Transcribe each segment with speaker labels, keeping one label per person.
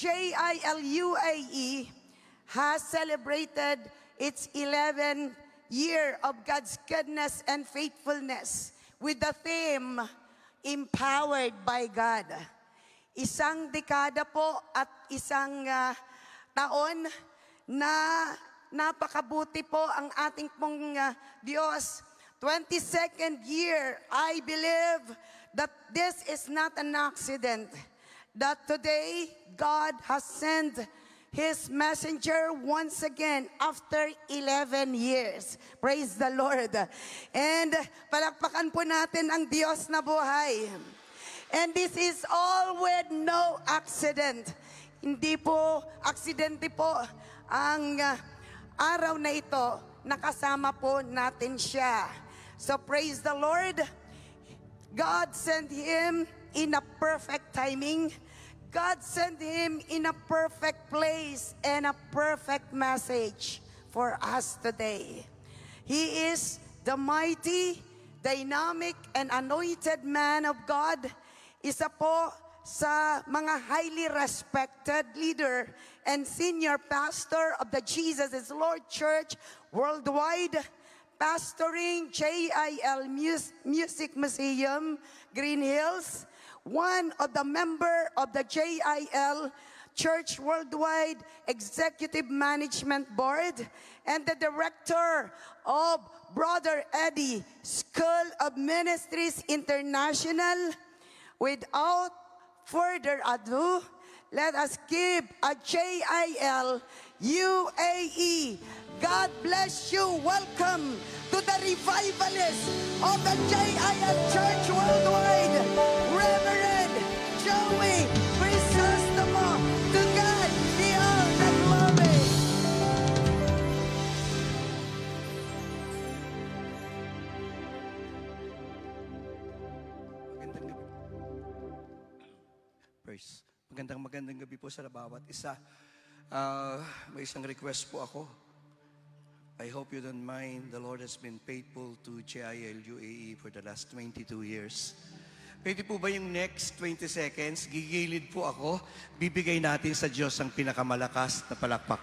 Speaker 1: JILUAE has celebrated its 11th year of God's goodness and faithfulness with the theme, Empowered by God. Isang dekada po at isang taon na napakabuti po ang ating pong Diyos. 22nd year, I believe that this is not an accident. That today, God has sent His messenger once again after 11 years. Praise the Lord. And palakpakan po natin ang Diyos na buhay. And this is all with no accident. Hindi po, aksidente po ang araw na ito. Nakasama po natin siya. So praise the Lord. God sent Him in a perfect timing. God sent Him in a perfect place and a perfect message for us today. He is the mighty, dynamic, and anointed man of God. Isa po sa mga highly respected leader and senior pastor of the Jesus is Lord Church worldwide, pastoring JIL Music Museum, Green Hills, one of the member of the JIL Church Worldwide Executive Management Board, and the director of Brother Eddie School of Ministries International. Without further ado, let us give a JIL UAE. God bless you. Welcome to the revivalist of the JIL Church Worldwide, Reverend Joey Crisostomo. To God be all the glory.
Speaker 2: Praise. Magandang gabi po sa bawat isa. May isang request po ako. I hope you don't mind. The Lord has been faithful to JIL UAE for the last 22 years. Pwede po ba yung next 20 seconds, gigilid po ako, bibigay natin sa Diyos ang pinakamalakas na palakpak.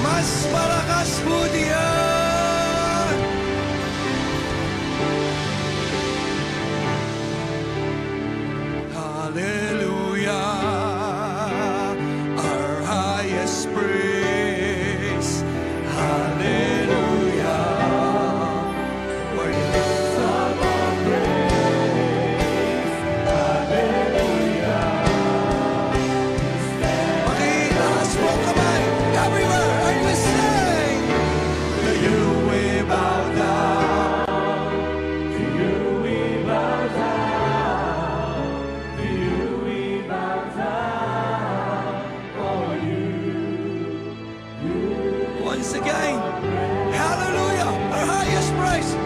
Speaker 3: Mas malakas po diyan! Hallelujah, our highest praise. Hallelujah, for you lift up our praise. Hallelujah. Pakitaas po ang kamay, everywhere. Are you sing? To you we bow down. To you we bow down. To you we bow down. For you. Once again, hallelujah, our highest praise.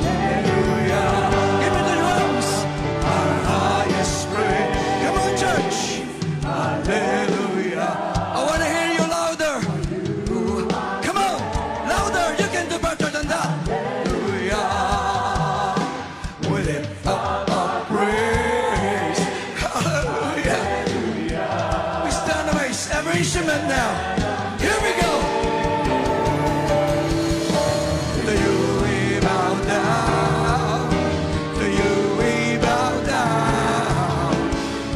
Speaker 3: Hallelujah. Give me the drums. Our highest praise. Come on, church. Hallelujah. I want to hear you louder. Come on, louder. You can do better than that. Hallelujah. We lift up our praise. Hallelujah. We stand amazed. Every instrument now. Here we go. To you we bow down. To you we bow down.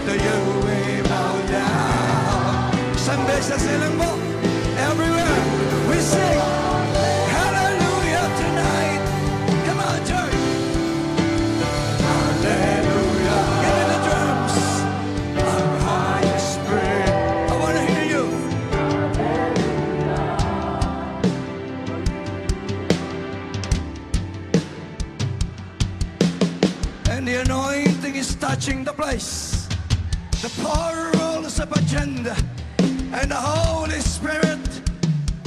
Speaker 3: To you we bow down. Isang beses lang po. Everywhere we sing hallelujah tonight. Come on, church. Hallelujah. Give me the drums. Our highest praise. I want to hear you. And the anointing is touching the place. The power rolls up agenda. And the Holy Spirit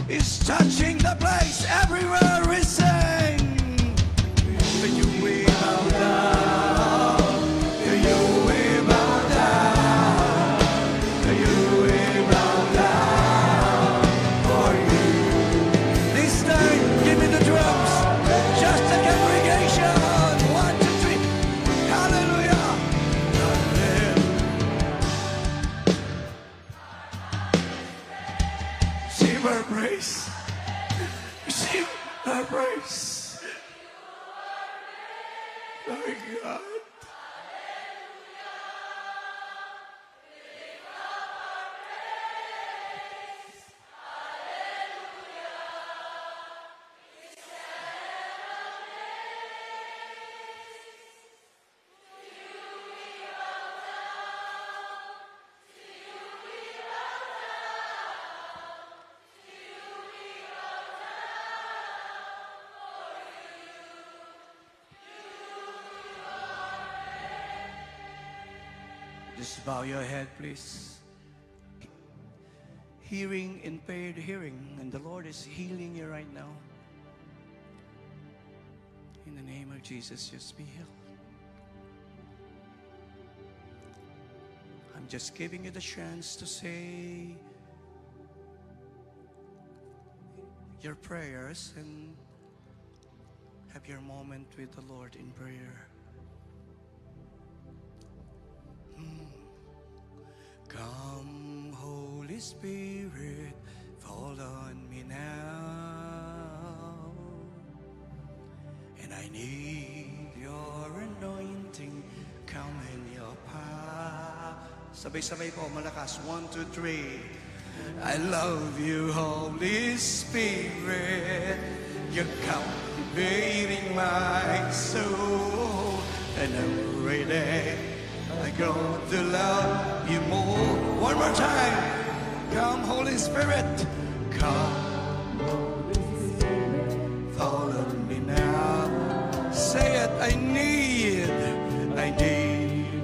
Speaker 3: is touching the place. Everywhere we sing. My God. Just bow your head, please. Hearing, impaired hearing, and the Lord is healing you right now. In the name of Jesus, just be healed. I'm just giving you the chance to say your prayers and have your moment with the Lord in prayer. Come, Holy Spirit, fall on me now. And I need your anointing, come in your power. Sabay-sabay po, malakas. 1, 2, 3. I love you, Holy Spirit. You're captivating my soul. And every day I go to love you more. One more time. Come, Holy Spirit. Come, fall on me now. Say it, I need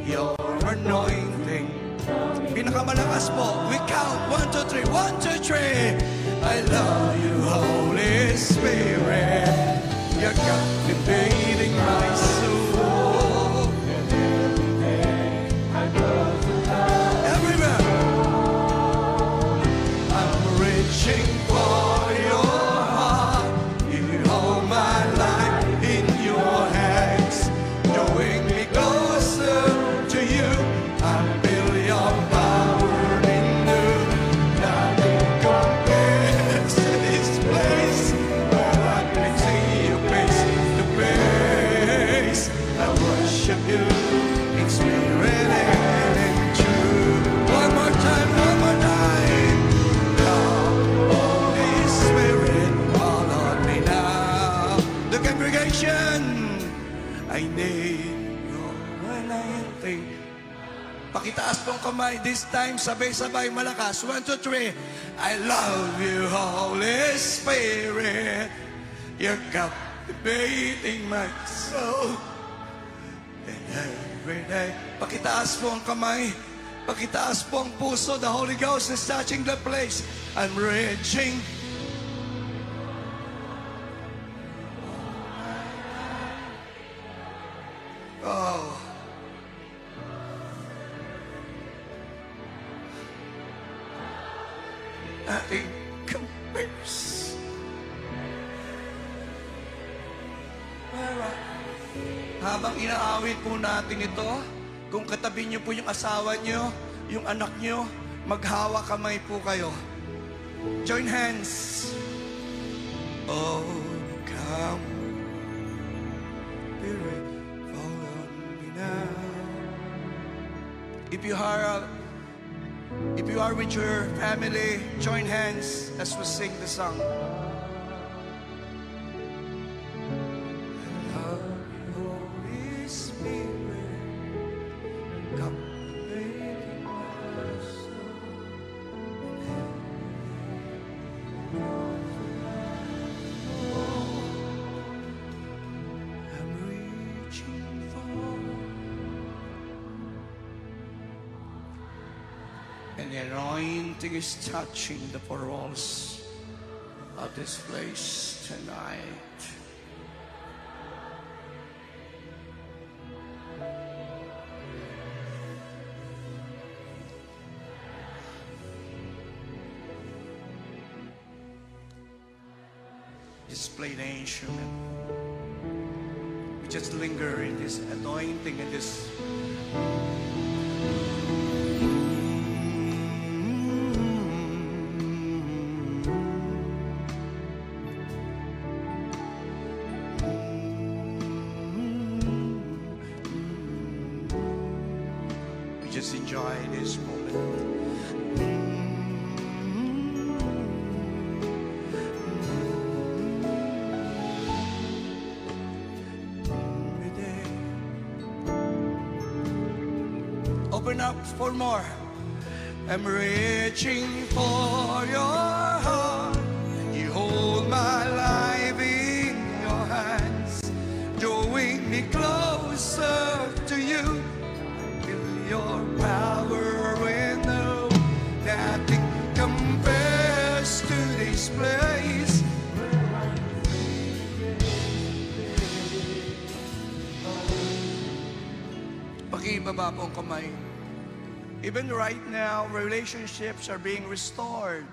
Speaker 3: your anointing. Pinakamalakas po. We count. 1, 2, 3. 1, 2, 3. I love you, Holy Spirit. You're captivating my soul. I need your anointing. Pakitaas pong kamay. This time, sabay-sabay, malakas. 1, 2, 3. I love you, Holy Spirit. You're captivating my soul. And every day, pakitaas po ang kamay. Pakitaas po ang puso. The Holy Ghost is touching the place. I'm reaching. Oh. Nothing compares. Habang inaawit po natin ito, kung katabi niyo po yung asawa niyo, yung anak niyo, maghawa kamay po kayo. Join hands. Oh, come, Spirit. If you are with your family, join hands as we sing the song. Holy Spirit, come making my soul. I'm reaching for. And the anointing is touching the four walls of this place tonight. Just play the instrument. We just linger in this anointing and this.
Speaker 2: just enjoy this moment. Open up for more. I'm reaching for your heart. You hold my life in your hands, drawing me closer to you. Feel your power in the nothing compares to this place. Pakibaba po ang kamay. Even right now, relationships are being restored.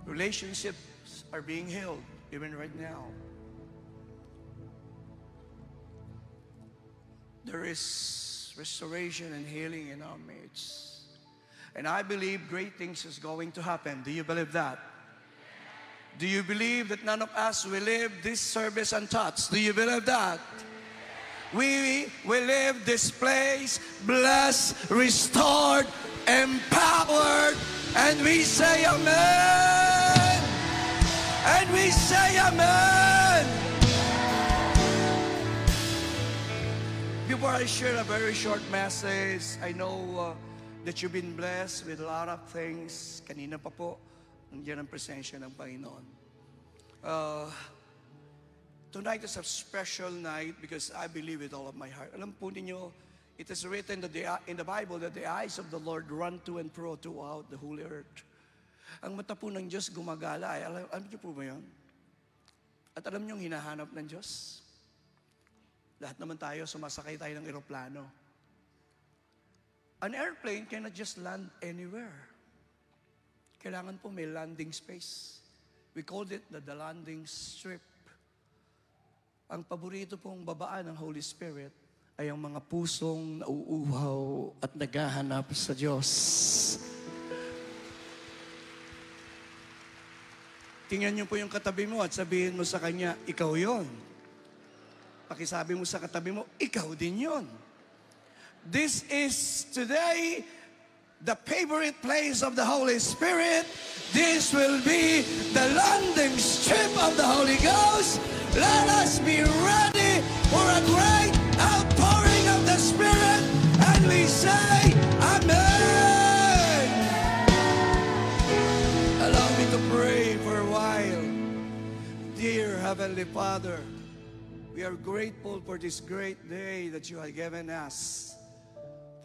Speaker 2: Relationships are being healed, even right now. There is restoration and healing in our midst. And I believe great things is going to happen. Do you believe that? Do you believe that none of us will leave this service untouched? Do you believe that? We will leave this place blessed, restored, empowered, and we say amen. And we say amen. Before I share a very short message, I know that you've been blessed with a lot of things. Kanina pa po, nandiyan ang presensya ng Panginoon. Tonight is a special night because I believe with all of my heart. Alam po ninyo, it is written that in the Bible that the eyes of the Lord run to and fro throughout the whole earth. Ang mata po ng Diyos gumagala. Alam niyo po ba yun? At alam niyo yung hinahanap ng Diyos? Lahat naman tayo, sumasakay tayo ng eroplano. An airplane cannot just land anywhere. Kailangan po may landing space. We called it the landing strip. Ang paborito pong babaan ng Holy Spirit ay ang mga pusong nauuhaw at naghahanap sa Diyos. Tingnan niyo po yung katabi mo at sabihin mo sa kanya, ikaw yon. Pakisabi mo sa katabi mo, ikaw din yon. This is today the favorite place of the Holy Spirit. This will be the landing strip of the Holy Ghost. Let us be ready for a great outpouring of the Spirit. And we say, amen. Allow me to pray for a while. Dear Heavenly Father, we are grateful for this great day that you have given us,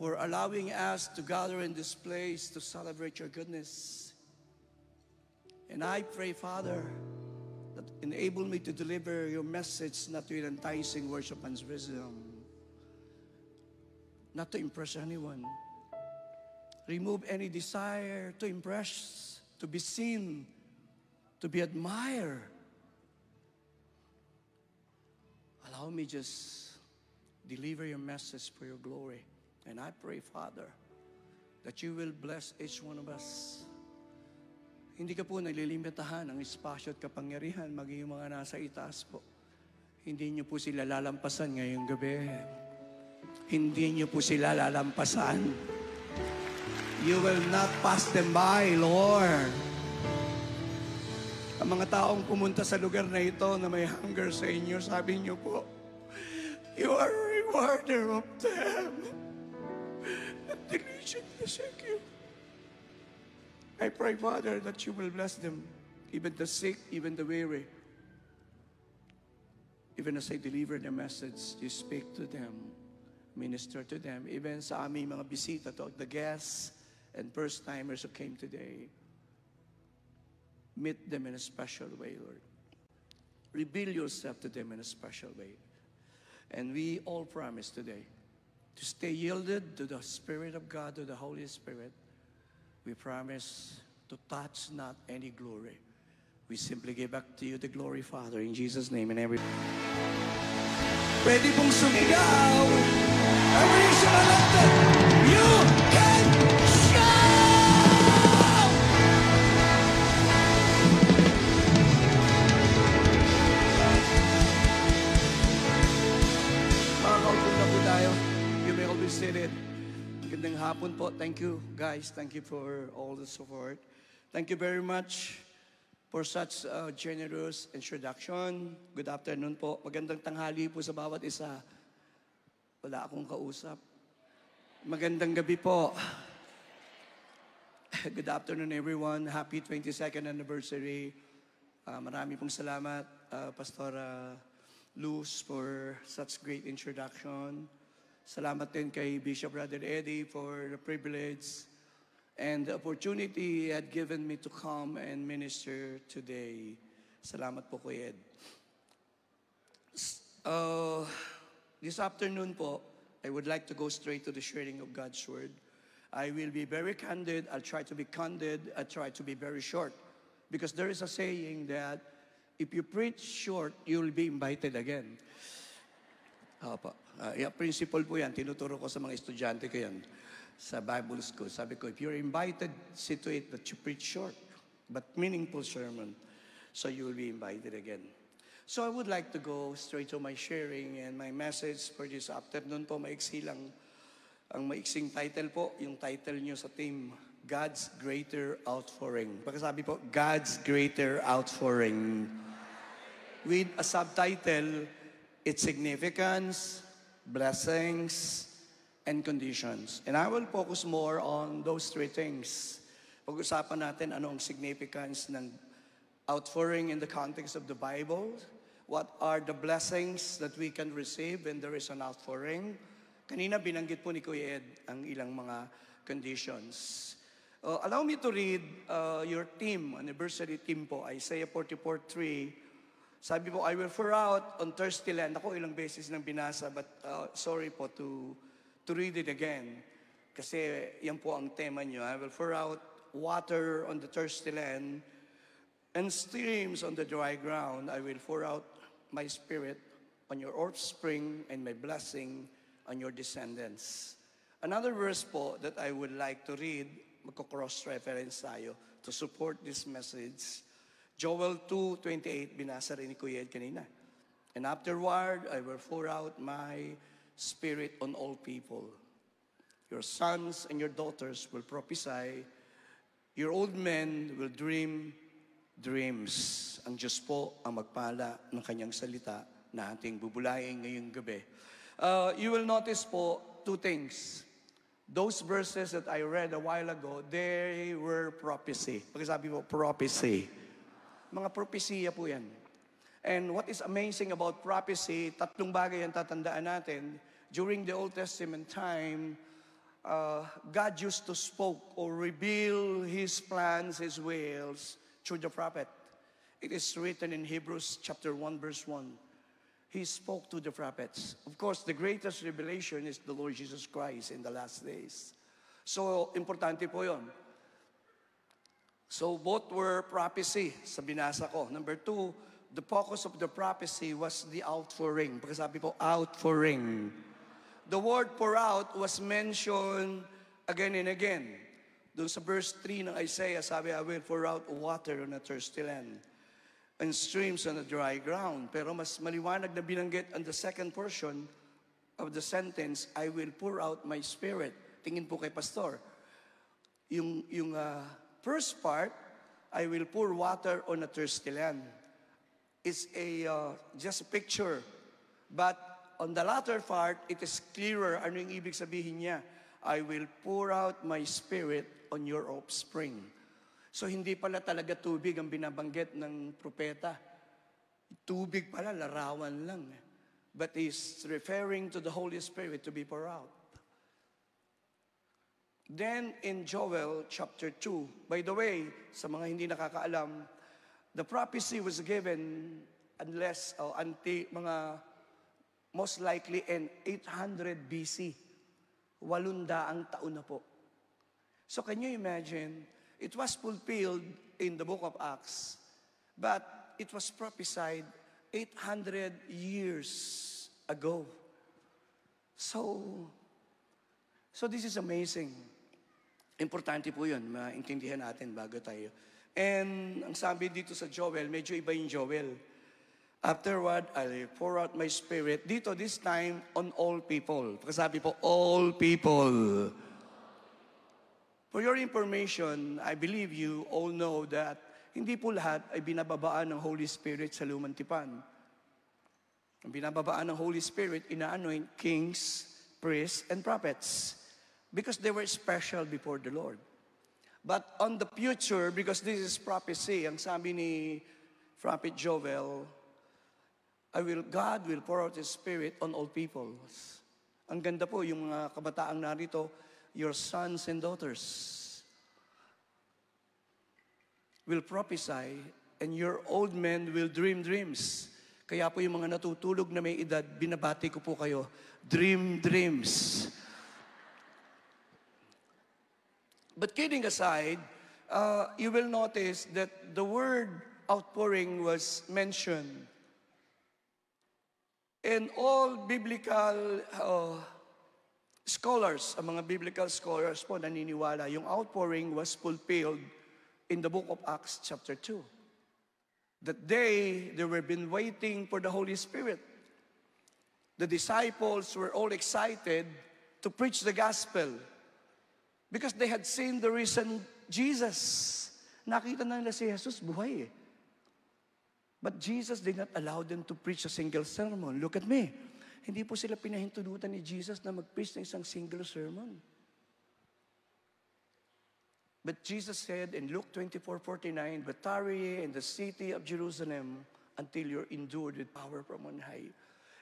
Speaker 2: for allowing us to gather in this place to celebrate your goodness. And I pray, Father, that enable me to deliver your message not with enticing worship and wisdom, not to impress anyone. Remove any desire to impress, to be seen, to be admired. Allow me just deliver your message for your glory. And I pray, Father, that you will bless each one of us. Hindi ka po nalilimitahan ang espasyo at kapangyarihan, maging yung mga nasa itaas po. Hindi niyo po sila lalampasan ngayong gabi. Hindi niyo po sila lalampasan. You will not pass them by, Lord. Ang mga taong pumunta sa lugar na ito na may hunger sa inyo, sabi niyo po, you are a rewarder of them. And diligently seek you. I pray, Father, that you will bless them, even the sick, even the weary. Even as I deliver the message, you speak to them, minister to them. Even sa aming mga bisita, to the guests and first-timers who came today, meet them in a special way, Lord. Reveal yourself to them in a special way. And we all promise today to stay yielded to the Spirit of God, to the Holy Spirit. We promise to touch not any glory. We simply give back to you the glory, Father, in Jesus' name. And every pwede pong sumigaw. Every nation elected, you can shout! Mga kaupo na po tayo. You may always seated. Magandang hapon po. Thank you, guys. Thank you for all the support. Thank you very much for such a generous introduction. Good afternoon po. Magandang tanghali po sa bawat isa. Wala akong kausap. Magandang gabi po. Good afternoon, everyone. Happy 22nd anniversary. Marami pong salamat, Pastora Luz, for such great introduction. Salamat din kay Bishop Brother Eddie for the privilege and the opportunity he had given me to come and minister today. Salamat po, Kuya Ed. This afternoon po, I would like to go straight to the sharing of God's Word. I will be very candid. I'll try to be candid. I'll try to be very short. Because there is a saying that if you preach short, you'll be invited again. Principle po yan. Tinuturo ko sa mga estudyante ko yan sa Bible school. Sabi ko, if you're invited, see to it that you preach short but meaningful sermon, so you will be invited again. So I would like to go straight to my sharing and my message for this afternoon po. Maiksi lang. Ang maiksing title po, yung title nyo sa team, God's Greater Outpouring. Pagkasabi po, God's Greater Outpouring. With a subtitle, its significance, blessings, and conditions. And I will focus more on those three things. Pag-usapan natin ano ang significance ng outpouring in the context of the Bible. What are the blessings that we can receive when there is an outpouring? Kanina binanggit po ni Kuya Ed ang ilang mga conditions. Allow me to read your team, anniversary team po, Isaiah 44:3. Sabi po, I will pour out on thirsty land. Ako ilang beses nang binasa, but sorry po to read it again. Kasi yan po ang tema nyo. I will pour out water on the thirsty land and streams on the dry ground. I will pour out my spirit on your offspring and my blessing on your descendants. Another verse po that I would like to read, magko-cross-reference tayo to support this message. Joel 2:28, binasa rin ni Kuya Ed kanina. And afterward, I will pour out my spirit on all people. Your sons and your daughters will prophesy. Your old men will dream dreams. Ang Diyos po ang magpala ng kanyang salita na ating bubulayin ngayong gabi. You will notice po two things. Those verses that I read a while ago, they were prophecy. Pagkasabi po, prophecy. Mga propesiya po yan. And what is amazing about prophecy, tatlong bagay ang tatandaan natin. During the Old Testament time, God used to spoke or reveal His plans, His wills through the prophet. It is written in Hebrews chapter 1, verse 1. He spoke to the prophets. Of course, the greatest revelation is the Lord Jesus Christ in the last days. So, importante po yun. So, both were prophecy sa binasa ko. Number two, the focus of the prophecy was the outpouring. Pagkasabi po, outpouring. The word pour out was mentioned again and again. Doon sa verse 3 ng Isaiah, sabi, I will pour out water on a thirsty land and streams on a dry ground. Pero mas maliwanag na binanggit on the second portion of the sentence, I will pour out my spirit. Tingin po kay Pastor. Yung first part, I will pour water on a thirsty land. It's just a picture. But on the latter part, it is clearer. Ano yung ibig sabihin niya? I will pour out my spirit on your offspring. So hindi pala talaga tubig ang binabanggit ng propeta. Tubig pala, larawan lang. But he's referring to the Holy Spirit to be poured out. Then in Joel chapter 2, by the way, sa mga hindi nakakaalam, the prophecy was given mga most likely in 800 BC. 800 taon na po. So can you imagine, it was fulfilled in the book of Acts, but it was prophesied 800 years ago. So this is amazing. Importante po yun, maintindihan natin bago tayo. And ang sabi dito sa Joel, medyo iba yung Joel. Afterward, I'll pour out my spirit. Dito, this time, on all people. Pagkasabi po, all people. For your information, I believe you all know that hindi po lahat ay binababaan ng Holy Spirit sa lumang tipan. Ang binababaan ng Holy Spirit, ina-anoint kings, priests, and prophets because they were special before the Lord. But on the future, because this is prophecy, ang sabi ni Prophet Joel, God will pour out His Spirit on all peoples. Ang ganda po, yung mga kabataang narito, your sons and daughters will prophesy, and your old men will dream dreams. Kaya po yung mga natutulog na may edad, binabati ko po kayo, dream dreams. But kidding aside, you will notice that the word outpouring was mentioned. And all biblical scholars, ang mga biblical scholars po naniniwala, yung outpouring was fulfilled in the book of Acts chapter 2. That they were been waiting for the Holy Spirit. The disciples were all excited to preach the gospel because they had seen the risen Jesus. Nakita na nila si Jesus, buhay eh. But Jesus did not allow them to preach a single sermon. Look at me. Hindi po sila pinahintudutan ni Jesus na mag-preach ng isang single sermon. But Jesus said in Luke 24:49, "But tarry in the city of Jerusalem until you're endured with power from on high."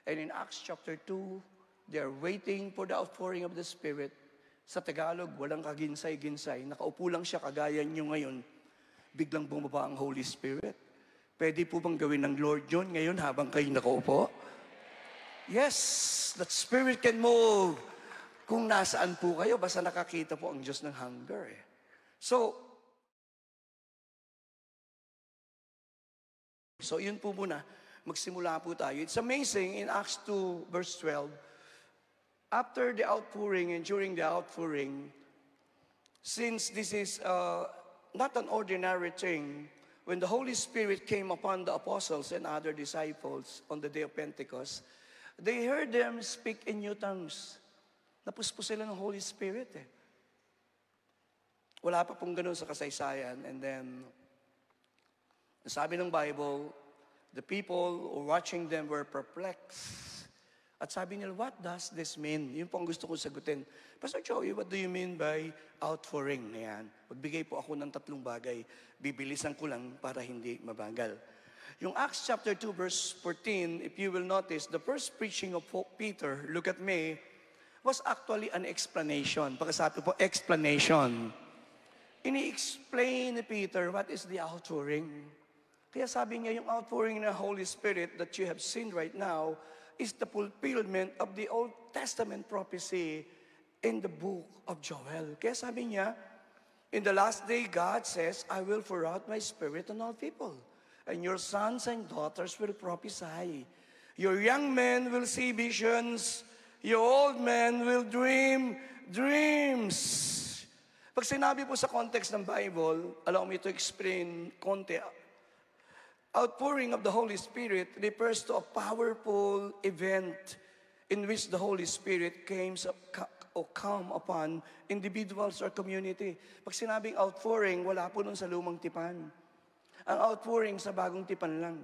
Speaker 2: And in Acts chapter 2, they are waiting for the outpouring of the Spirit. Sa Tagalog, walang kaginsay-ginsay. Nakaupo lang siya, kagaya niyo ngayon. Biglang bumaba ang Holy Spirit. Pwede po bang gawin ng Lord yun ngayon habang kayo nakaupo? Yes, that Spirit can move. Kung nasaan po kayo, basta nakakita po ang Diyos ng hunger eh. So yun po muna. Magsimula po tayo. It's amazing in Acts 2 verse 12, after the outpouring and during the outpouring, since this is not an ordinary thing, when the Holy Spirit came upon the apostles and other disciples on the day of Pentecost, they heard them speak in new tongues. Napuspos sila ng Holy Spirit eh. Wala pa pong ganun sa kasaysayan. And then, sabi ng Bible, the people watching them were perplexed. At sabi nila, what does this mean? Yun po ang gusto kong sagutin. Pastor Joey, what do you mean by outpouring? Ayan. Magbigay po ako ng 3 bagay. Bibilisan ko lang para hindi mabagal. Yung Acts chapter 2 verse 14, if you will notice, the first preaching of Peter, look at me, was actually an explanation. Pagkasabi po, explanation. Ini-explain ni Peter what is the outpouring. Kaya sabi niya, yung outpouring ng Holy Spirit that you have seen right now is the fulfillment of the Old Testament prophecy in the book of Joel. Kaya sabi niya, in the last day, God says, I will pour out my Spirit on all people. And your sons and daughters will prophesy. Your young men will see visions. Your old men will dream dreams. Pag sinabi po sa context ng Bible, allow me to explain konti. Outpouring of the Holy Spirit refers to a powerful event in which the Holy Spirit come upon individuals or community. Pag sinabing outpouring, wala po nun sa lumang tipan. Ang outpouring sa bagong tipan lang.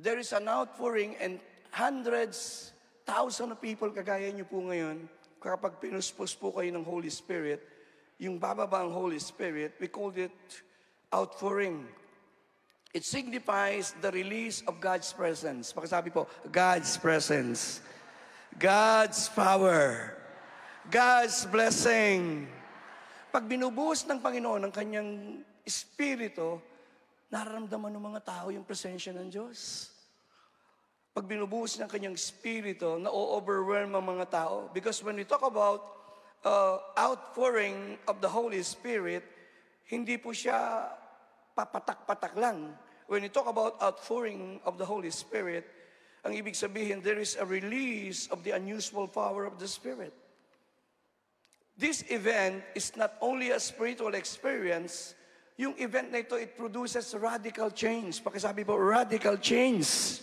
Speaker 2: There is an outpouring and hundreds, thousands of people, kagaya niyo po ngayon, kapag pinuspos po kayo ng Holy Spirit, yung bababa ang Holy Spirit, we call it outpouring. It signifies the release of God's presence. Pagkasabi po, God's presence. God's power. God's blessing. Pag binubuhos ng Panginoon ang kanyang Espiritu, nararamdaman ng mga tao yung presensya ng Diyos. Pag binubuhos ng kanyang Espiritu, na-overwhelm ang mga tao. Because when we talk about outpouring of the Holy Spirit, hindi po siya papatak-patak lang. When you talk about outpouring of the Holy Spirit, ang ibig sabihin, there is a release of the unusual power of the Spirit. This event is not only a spiritual experience, Yung event na ito, it produces radical change. Pakisabi po, radical change.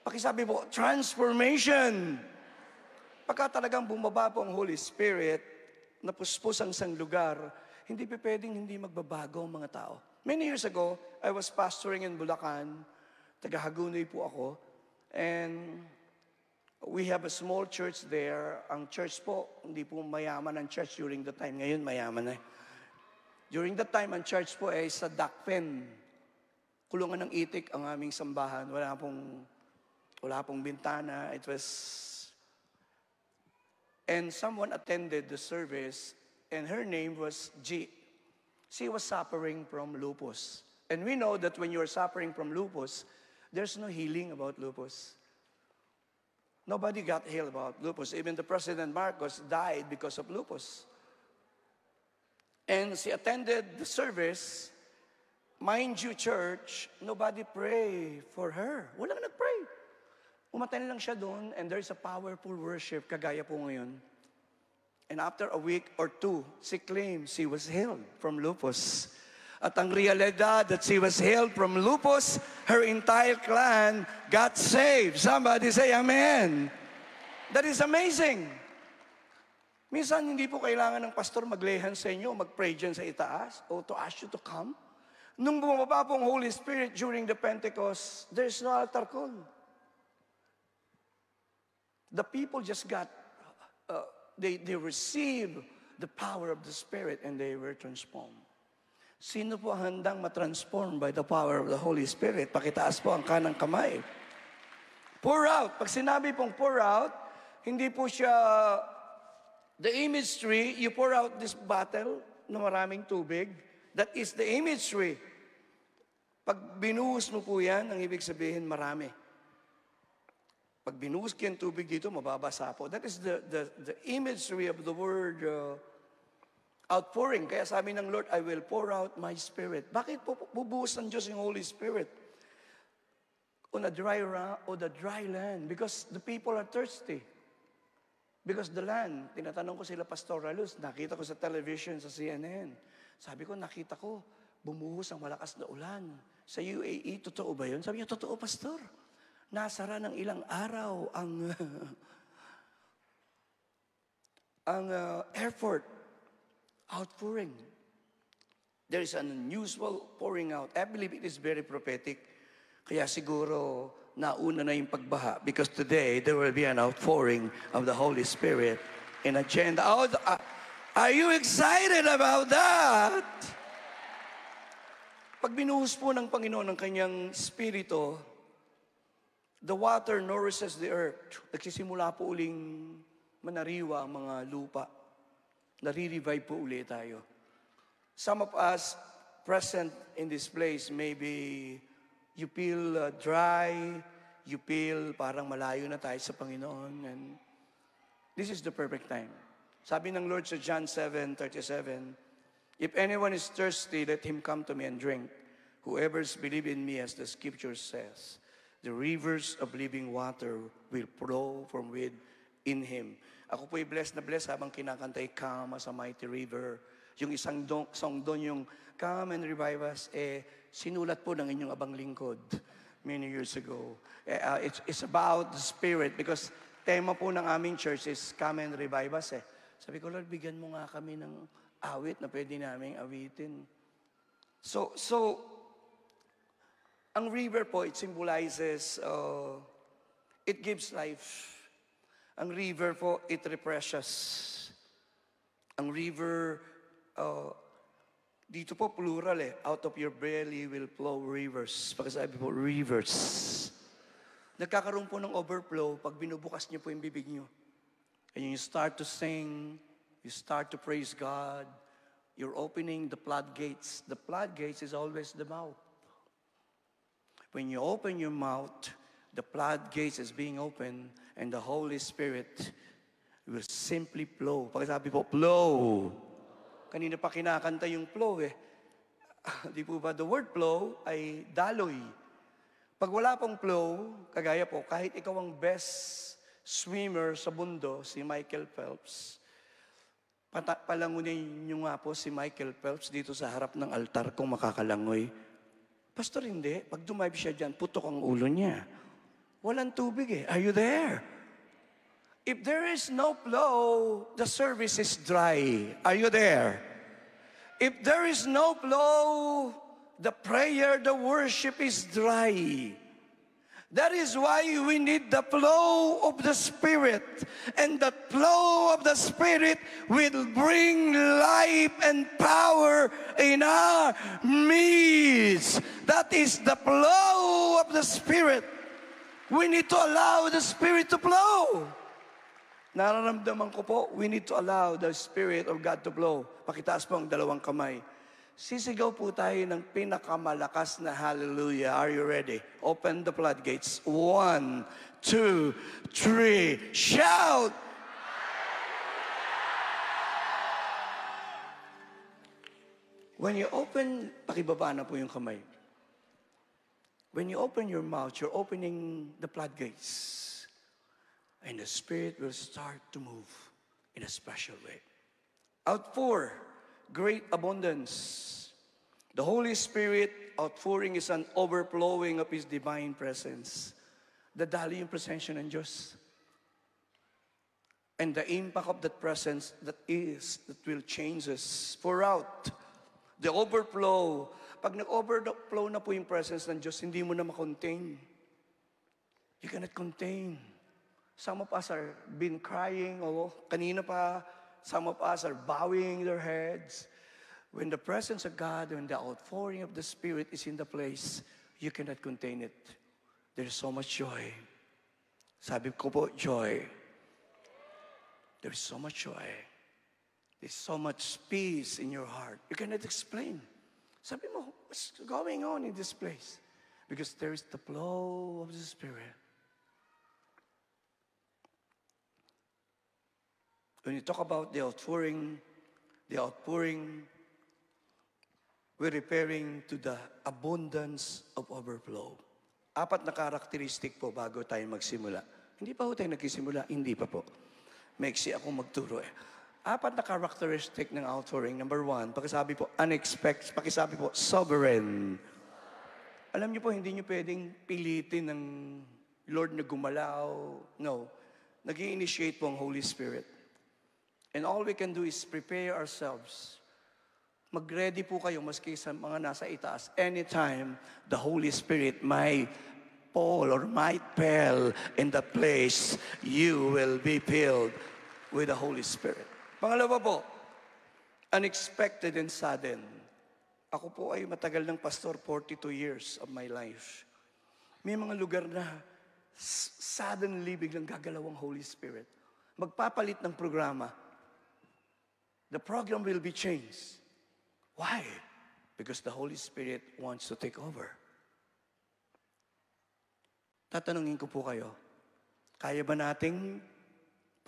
Speaker 2: Pakisabi po, transformation. Pagka talagang bumaba po ang Holy Spirit, napuspos ang isang lugar, hindi pa pwedeng hindi magbabago ang mga tao. Many years ago, I was pastoring in Bulacan. Taga-Hagunoy po ako. And we have a small church there. Ang church po, hindi po mayaman ang church during the time. Ngayon, mayaman na. During that time, ang church po ay sa Dakpen. Kulungan ng itik ang aming sambahan. Wala pong bintana. It was... And someone attended the service, and her name was G. She was suffering from lupus. And we know that when you are suffering from lupus, there's no healing about lupus. Nobody got healed about lupus. Even the President Marcos died because of lupus. And she attended the service. Mind you, church, nobody pray for her. Walang nag-pray. Umaten lang siya doon, and there's a powerful worship, kagaya po ngayon. And after a week or two, she claimed she was healed from lupus. At ang realidad that she was healed from lupus, her entire clan got saved. Somebody say amen. That is amazing. Minsan hindi po kailangan ng pastor maglehan sa inyo, mag-pray dyan sa itaas, o to ask you to come. Nung bumaba po ang Holy Spirit during the Pentecost, there's no altar call. The people just got, they received the power of the Spirit and they were transformed. Sino po handang matransform by the power of the Holy Spirit? Pakitaas po ang kanang kamay. Pour out. Pag sinabi pong pour out, hindi po siya the imagery, you pour out this bottle na maraming tubig. That is the imagery. Pag binuhos mo po yan, ang ibig sabihin marami. Pag binuhos ko yung tubig dito, mababasa po. That is the imagery of the word outpouring. Kaya sabi ng Lord, I will pour out my Spirit. Bakit po bubuhos ng Diyos yung Holy Spirit? On the dry land. Because the people are thirsty. Because the land, tinatanong ko sila, Pastor Raluz, nakita ko sa television, sa CNN. Sabi ko, nakita ko, bumuhos ang malakas na ulan. Sa UAE, totoo ba yun? Sabi niya, totoo, Pastor. Nasara ng ilang araw ang airport outpouring. There is an unusual pouring out. I believe it is very prophetic. Kaya siguro, nauna na yung pagbaha because today there will be an outpouring of the Holy Spirit in agenda. Oh, are you excited about that? Pag binuhos po ng Panginoon ng kanyang Espiritu, the water nourishes the earth. Nagsisimula po uling manariwa ang mga lupa. Nare-revive po ulit tayo. Some of us present in this place, maybe you feel dry, you feel parang malayo na tayo sa Panginoon. And this is the perfect time. Sabi ng Lord sa John 7:37, if anyone is thirsty, let him come to me and drink. Whoever's believe in me, as the scripture says, the rivers of living water will flow from within him. Ako po'y blessed na blessed habang kinakantay, Come as a mighty river. Yung isang song doon, yung Come and revive us, sinulat po ng inyong abang lingkod many years ago. It's about the Spirit because tema po ng aming church is Come and revive us. Sabi ko, Lord, bigyan mo nga kami ng awit na pwede namin awitin. So ang river po, it symbolizes, it gives life. Ang river po, it refreshes. Ang river, dito po plural out of your belly will flow rivers. Pagkasabi po, rivers. Nagkakaroon po ng overflow pag binubukas niyo po yung bibig niyo. And you start to sing, you start to praise God, you're opening the floodgates. The floodgates is always the mouth. When you open your mouth, the floodgates is being opened and the Holy Spirit will simply flow. Pagkasabi po, flow. Kanina pa kinakanta yung flow Di po ba? The word flow ay daloy. Pag wala pong flow, kagaya po, kahit ikaw ang best swimmer sa mundo, si Michael Phelps, Palangunin nyo nga po si Michael Phelps dito sa harap ng altar kung makakalangoy. Pastor, hindi. Pag dumabi siya dyan, putok ang ulo niya. Walang tubig eh. Are you there? If there is no flow, the service is dry. Are you there? If there is no flow, the prayer, the worship is dry. That is why we need the flow of the Spirit. And the flow of the Spirit will bring life and power in our midst. That is the flow of the Spirit. We need to allow the Spirit to flow. Nararamdaman ko po, we need to allow the Spirit of God to flow. Pakitaas po ang dalawang kamay. Sisigaw po tayo ng pinakamalakas na hallelujah. Are you ready? Open the floodgates. 1, 2, 3. Shout! When you open, pakibaba na po yung kamay. When you open your mouth, you're opening the floodgates. And the Spirit will start to move in a special way. Outpour, great abundance. The Holy Spirit outpouring is an overflowing of His divine presence. Dadali yung presensya ng Diyos. And the impact of that presence that will change us. Pour out the overflow. Pag nag-overflow na po yung presence ng Diyos, hindi mo na makontain. You cannot contain. Some of us are been crying, kanina pa, some of us are bowing their heads. When the presence of God, when the outpouring of the Spirit is in the place, you cannot contain it. There's so much joy. Sabi ko po, joy. There's so much joy. There's so much peace in your heart. You cannot explain. Sabi mo, what's going on in this place? Because there is the flow of the Spirit. When you talk about the outpouring, we're referring to the abundance of overflow. 4 na karakteristik po bago tayo magsimula. Hindi pa ho tayo nagsisimula? Hindi pa po. Maiksi ako magturo eh. 4 na characteristic ng outpouring. Number 1, pakisabi po, unexpected. Pakisabi po, sovereign. Alam niyo po, hindi niyo pwedeng pilitin ng Lord na gumalaw. No. Nag-i-initiate po ang Holy Spirit. And all we can do is prepare ourselves. Mag-ready po kayo maski sa mga nasa itaas. Anytime the Holy Spirit might fall or might fell in the place, you will be filled with the Holy Spirit. Pangalawa po, unexpected and sudden. Ako po ay matagal ng pastor, 42 years of my life. May mga lugar na suddenly biglang gagalaw ang Holy Spirit. Magpapalit ng programa. The program will be changed. Why? Because the Holy Spirit wants to take over. Tatanungin ko po kayo, kaya ba nating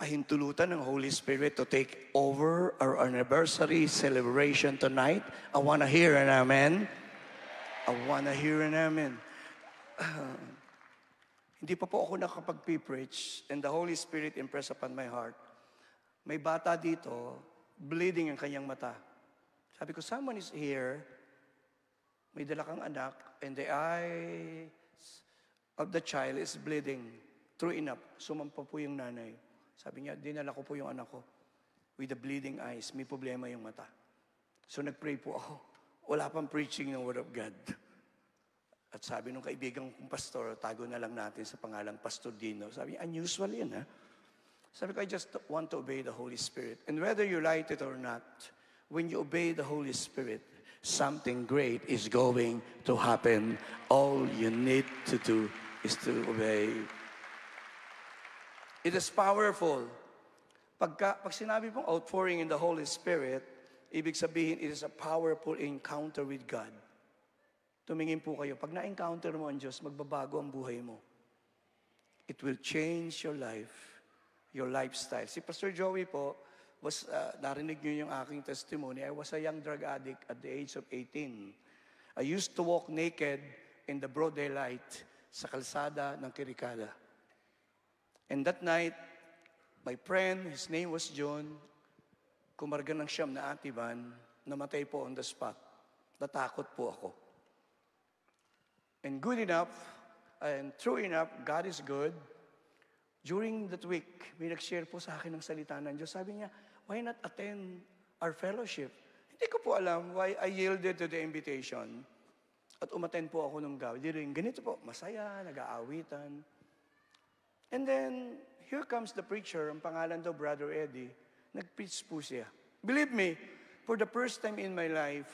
Speaker 2: pahintulutan ng Holy Spirit to take over our anniversary celebration tonight? I want to hear an amen. I want to hear an amen. Hindi pa po ako nakapag-preach and the Holy Spirit impressed upon my heart. May bata dito, bleeding ang kanyang mata. Sabi ko, someone is here, may dala kang anak, and the eye of the child is bleeding. True enough, sumampa po yung nanay. Sabi niya, dinala ko po yung anak ko with the bleeding eyes. May problema yung mata. So nag-pray po ako. Wala pang preaching ng Word of God. At sabi nung kaibigan kong pastor, tago na lang natin sa pangalang Pastor Dino. Sabi niya, unusual yan ha. Sabi ko, I just want to obey the Holy Spirit. And whether you like it or not, when you obey the Holy Spirit, something great is going to happen. All you need to do is to obey. It is powerful. Pag sinabi pong outpouring in the Holy Spirit, ibig sabihin, it is a powerful encounter with God. Tumingin po kayo. Pag na-encounter mo ang Diyos, magbabago ang buhay mo. It will change your life, your lifestyle. Si Pastor Joey po, narinig niyo yung aking testimony. I was a young drug addict at the age of 18. I used to walk naked in the broad daylight sa kalsada ng Kirikada. And that night, my friend, his name was John, kumarga ng siyam na atiban, namatay po on the spot. Natakot po ako. And good enough, and true enough, God is good. During that week, may nag-share po sa akin ng salita ng Diyos. Sabi niya, why not attend our fellowship? Hindi ko po alam why I yielded to the invitation. At umattend po ako ng gathering. Ganito po, masaya, nag-aawitan. And then, here comes the preacher, ang pangalan daw, Brother Eddie. Nag-preach po siya. Believe me, for the first time in my life,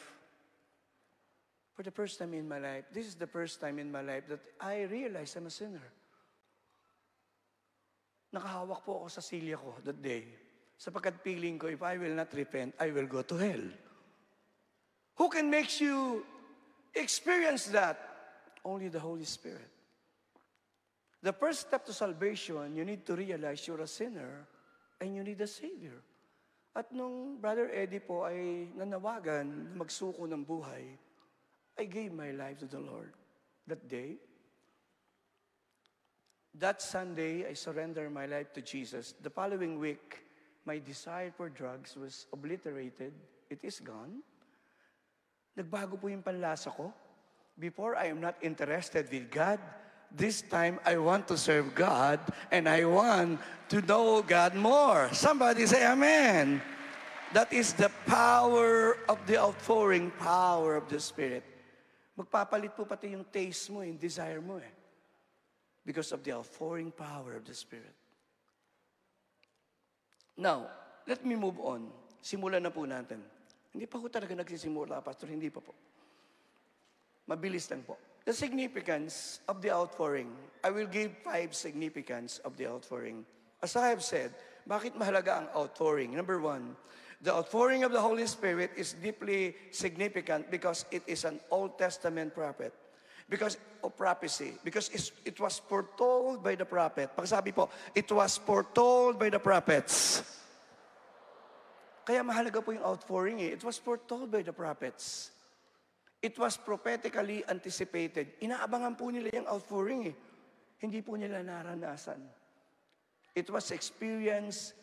Speaker 2: this is the first time in my life that I realized I'm a sinner. Nakahawak po ako sa silya ko that day. Sapagkat feeling ko, if I will not repent, I will go to hell. Who can make you experience that? Only the Holy Spirit. The first step to salvation, you need to realize you're a sinner and you need a Savior. At nung Brother Eddie po ay nanawagan na magsuko ng buhay, I gave my life to the Lord that day. That Sunday, I surrendered my life to Jesus. The following week, my desire for drugs was obliterated. It is gone. Nagbago po yung panlasa ko. Before, I am not interested with God. This time, I want to serve God, and I want to know God more. Somebody say amen. That is the power of the outpouring power of the Spirit. Magpapalit po pati yung taste mo, yung desire mo eh. Because of the outpouring power of the Spirit. Now, let me move on. Simulan na po natin. Hindi pa ko talaga nagsisimula, Pastor. Hindi pa po. Mabilis lang po. The significance of the outpouring. I will give 5 significance of the outpouring. As I have said, bakit mahalaga ang outpouring? Number 1, the outpouring of the Holy Spirit is deeply significant because it is an Old Testament prophet. Because of prophecy. Because it was foretold by the prophet. Pagsabi po, it was foretold by the prophets. Kaya mahalaga po yung outpouring eh. It was foretold by the prophets. It was prophetically anticipated. Inaabangan po nila yung outpouring eh. Hindi po nila naranasan. It was experienced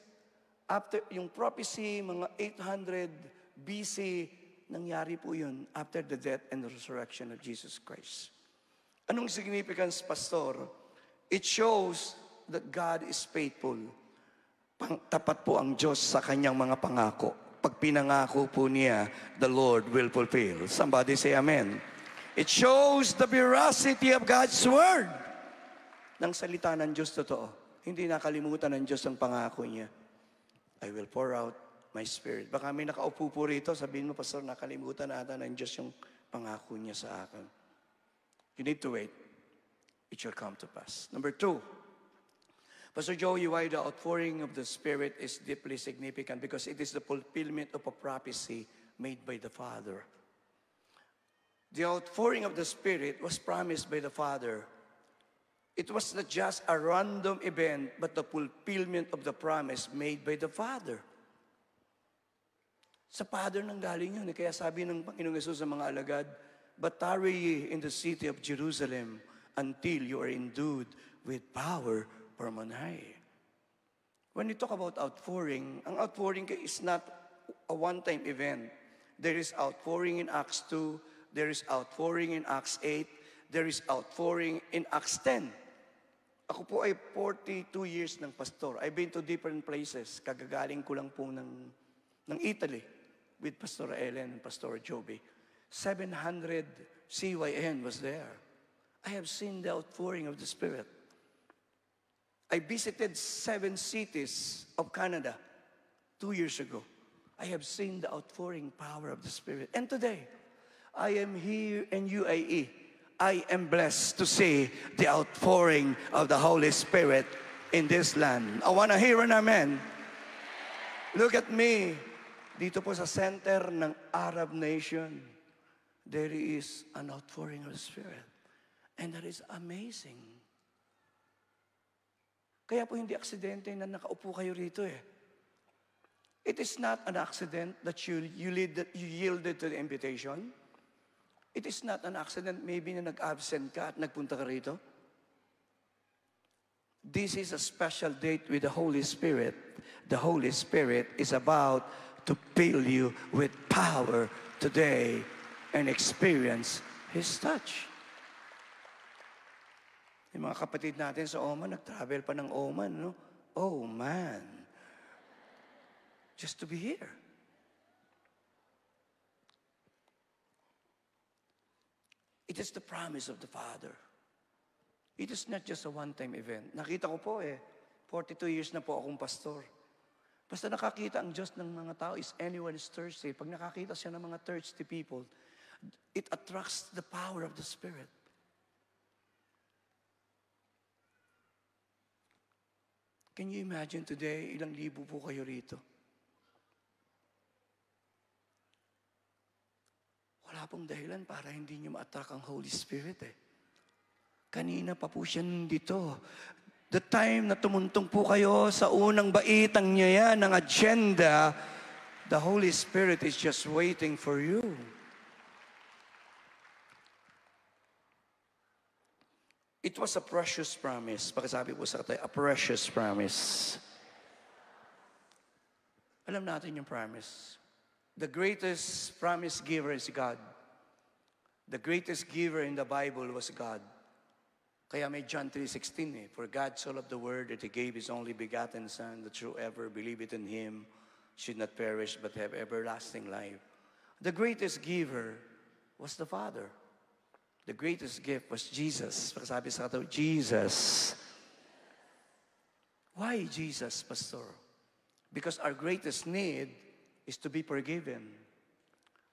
Speaker 2: after yung prophecy, mga 800 BC, nangyari po yun after the death and the resurrection of Jesus Christ. Anong significance, Pastor? It shows that God is faithful. Tapat po ang Diyos sa kanyang mga pangako. Pag pinangako po niya, the Lord will fulfill. Somebody say amen. It shows the veracity of God's word. Nang salita ng Diyos totoo. Hindi nakalimutan ng Diyos ang pangako niya. I will pour out my spirit. Baka may nakaupo po rito, sabihin mo, Pastor, nakalimutan na ata ng Diyos yung pangako niya sa akin. You need to wait. It shall come to pass. Number 2, Pastor Joey, why the outpouring of the Spirit is deeply significant? Because it is the fulfillment of a prophecy made by the Father. The outpouring of the Spirit was promised by the Father. It was not just a random event, but the fulfillment of the promise made by the Father. Sa Father nang galing yun. Kaya sabi ng Panginoong Yesus sa mga alagad, but tarry ye in the city of Jerusalem until you are endued with power from on high. When we talk about outpouring, ang outpouring is not a one-time event. There is outpouring in Acts 2, there is outpouring in Acts 8, there is outpouring in Acts 10. Ako po ay 42 years ng pastor. I've been to different places. Kagagaling ko lang po ng Italy with Pastor Ellen and Pastor Joby. 700 CYN was there. I have seen the outpouring of the Spirit. I visited 7 cities of Canada 2 years ago. I have seen the outpouring power of the Spirit. And today, I am here in UAE. I am blessed to see the outpouring of the Holy Spirit in this land. I want to hear an amen. Look at me. Dito po sa center ng Arab nation, there is an outpouring of the Spirit. And that is amazing. Kaya po hindi aksidente na nakaupo kayo rito eh. It is not an accident that you yielded to the invitation. It is not an accident maybe na nag-absent ka at nagpunta ka rito. This is a special date with the Holy Spirit. The Holy Spirit is about to fill you with power today and experience His touch. Yung mga kapatid natin sa Oman, nag-travel pa ng Oman, no? Oh, man. Just to be here. It is the promise of the Father. It is not just a one-time event. Nakita ko po 42 years na po akong pastor. Basta nakakita ang Diyos ng mga tao is anyone is thirsty. Pag nakakita siya ng mga thirsty people, it attracts the power of the Spirit. Can you imagine today, ilang libo po kayo rito? Wala pong dahilan para hindi nyo ma-attract ang Holy Spirit Kanina pa po siya nandito. The time na tumuntong po kayo sa unang baitang niya yan, ng agenda, the Holy Spirit is just waiting for you. It was a precious promise. Pakisabi po sa katay, a precious promise. Alam natin yung promise. The greatest promise giver is God. The greatest giver in the Bible was God. Kaya may John 3:16 For God so loved the world that He gave His only begotten Son, that whoever believeth in Him should not perish but have everlasting life. The greatest giver was the Father. The greatest gift was Jesus. Pakisabi sa kataw, Jesus. Why Jesus, Pastor? Because our greatest need is to be forgiven.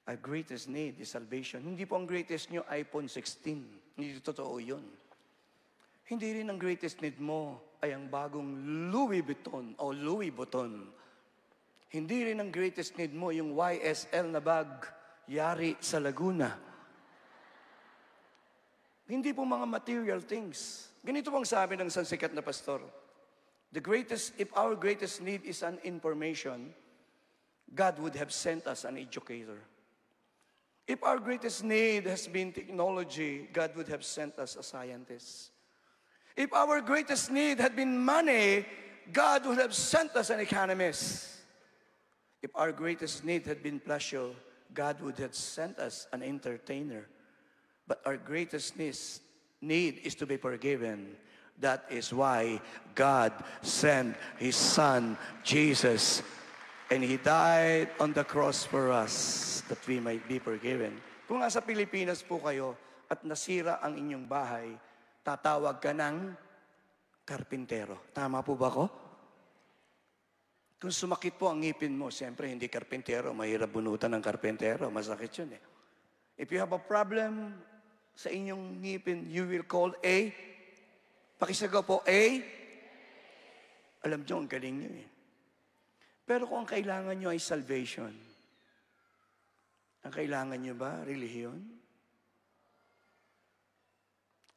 Speaker 2: Our greatest need is salvation. Hindi po ang greatest nyo iPhone 16. Hindi totoo yun. Hindi rin ang greatest need mo ay ang bagong Louis Vuitton o Louis Vuitton. Hindi rin ang greatest need mo yung YSL na bag yari sa Laguna. Hindi po mga material things. Ganito pong sabi ng isang sikat na pastor. If our greatest need is an information, God would have sent us an educator. If our greatest need has been technology, God would have sent us a scientist. If our greatest need had been money, God would have sent us an economist. If our greatest need had been pleasure, God would have sent us an entertainer. But our greatest need is to be forgiven. That is why God sent His Son, Jesus, and He died on the cross for us, that we might be forgiven. Kung nasa Pilipinas po kayo at nasira ang inyong bahay, tatawag ka ng karpintero. Tama po ba ko? Kung sumakit po ang ngipin mo, siyempre hindi karpintero, mahirap bunutan ng karpintero, masakit yun If you have a problem sa inyong ngipin, you will call a, pakisagaw po, a, alam nyo, ang galing nyo Pero kung ang kailangan nyo ay salvation, ang kailangan nyo ba, relihiyon?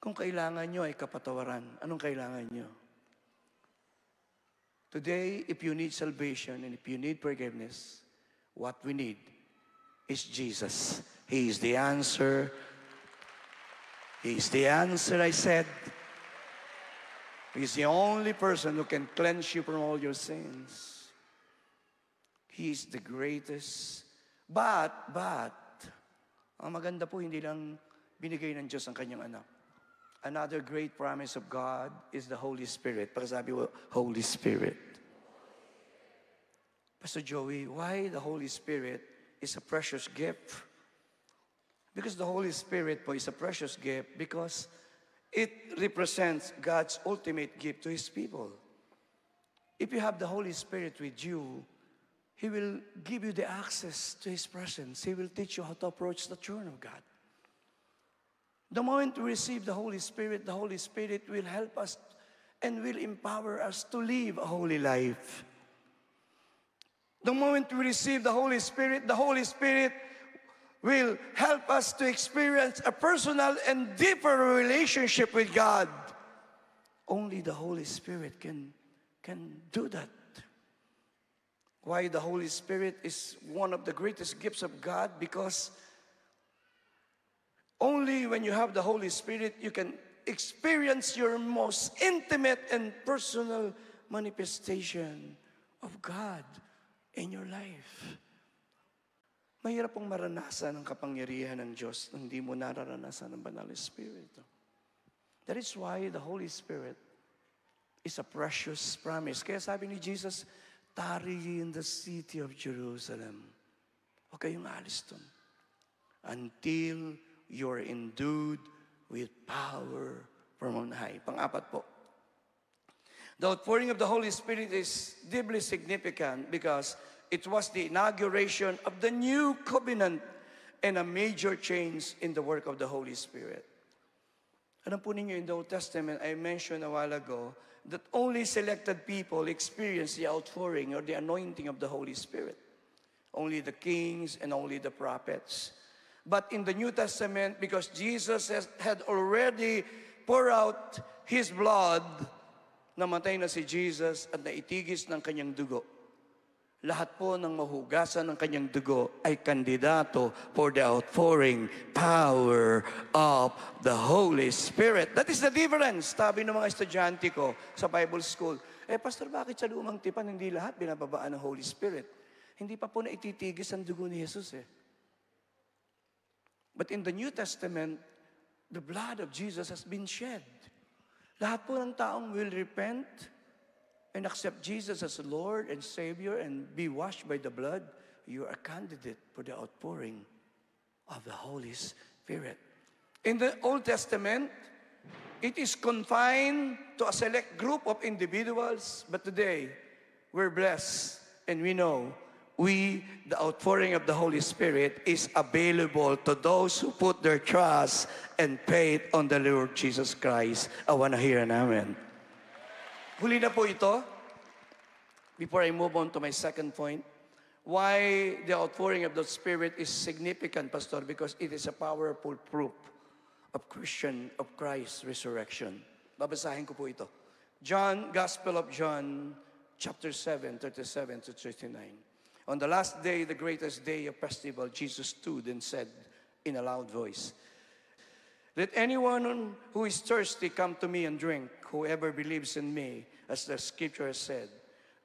Speaker 2: Kung kailangan nyo ay kapatawaran, anong kailangan nyo? Today, if you need salvation and if you need forgiveness, what we need is Jesus. He is the answer. He is the answer, I said. He is the only person who can cleanse you from all your sins. He is the greatest. But, ang maganda po, hindi lang binigay ng Diyos ang kanyang anak. Another great promise of God is the Holy Spirit. Pakisabi mo, Holy Spirit. Pastor Joey, why the Holy Spirit is a precious gift? Because the Holy Spirit po is a precious gift because it represents God's ultimate gift to His people. If you have the Holy Spirit with you, He will give you the access to His presence. He will teach you how to approach the throne of God. The moment we receive the Holy Spirit will help us and will empower us to live a holy life. The moment we receive the Holy Spirit will help us to experience a personal and deeper relationship with God. Only the Holy Spirit can do that. Why the Holy Spirit is one of the greatest gifts of God? Because only when you have the Holy Spirit, you can experience your most intimate and personal manifestation of God. in your life. Mahirap pong maranasan ang kapangyarihan ng Diyos nang hindi mo nararanasan ng Banal na Espiritu. That is why the Holy Spirit is a precious promise. Kaya sabi ni Jesus, tarry in the city of Jerusalem. Huwag kayong alis dun. Until you're endued with power from on high. Pang-apat po. The outpouring of the Holy Spirit is deeply significant because it was the inauguration of the new covenant and a major change in the work of the Holy Spirit. Alam po ninyo, in the Old Testament, I mentioned a while ago that only selected people experience the outpouring or the anointing of the Holy Spirit. Only the kings and only the prophets. But in the New Testament, because Jesus had already poured out His blood, namatay na si Jesus at naitigis ng kanyang dugo. Lahat po ng mahugasan ng kanyang dugo ay kandidato for the outpouring power of the Holy Spirit. That is the difference. Sabi ng mga estudyante ko sa Bible School, Pastor, bakit sa lumang tipan hindi lahat binababaan ng Holy Spirit? Hindi pa po na ititigis ang dugo ni Jesus But in the New Testament, the blood of Jesus has been shed. Lahat po ng taong will repent and accept Jesus as Lord and Savior and be washed by the blood, you are a candidate for the outpouring of the Holy Spirit. In the Old Testament, it is confined to a select group of individuals, but today, we're blessed and we know the outpouring of the Holy Spirit is available to those who put their trust and faith on the Lord Jesus Christ. I want to hear an amen. Huli na po ito. Before I move on to my second point, why the outpouring of the Spirit is significant, Pastor, because it is a powerful proof of Christ's resurrection. Babasahin ko po ito. Gospel of John, chapter 7, 37 to 39. On the last day, the greatest day of festival, Jesus stood and said in a loud voice, "Let anyone who is thirsty come to me and drink. Whoever believes in me, as the scripture has said,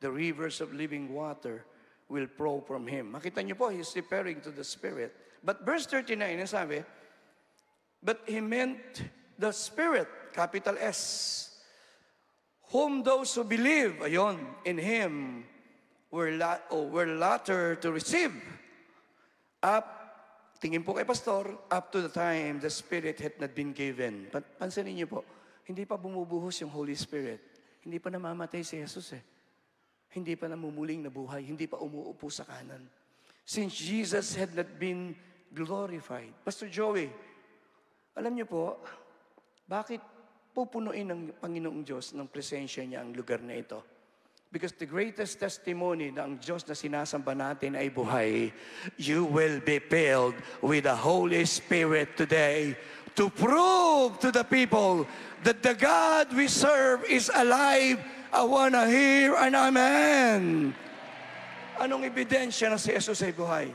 Speaker 2: the rivers of living water will flow from him." Makita niyo po, he's referring to the Spirit. But verse 39, sabi, but he meant the Spirit, capital S, whom those who believe, in him, were latter to receive. Tingin po kay Pastor, up to the time the Spirit had not been given. Pansinin niyo po, hindi pa bumubuhos yung Holy Spirit. Hindi pa namamatay si Jesus Hindi pa namumuling na buhay. Hindi pa umuupo sa kanan. Since Jesus had not been glorified. Pastor Joey, alam niyo po, bakit pupunuin ng Panginoong Diyos ng presensya niya ang lugar na ito? Because the greatest testimony na ang Diyos na sinasamba natin ay buhay, you will be filled with the Holy Spirit today to prove to the people that the God we serve is alive. I want to hear an amen. Anong ebidensya na si Jesus ay buhay?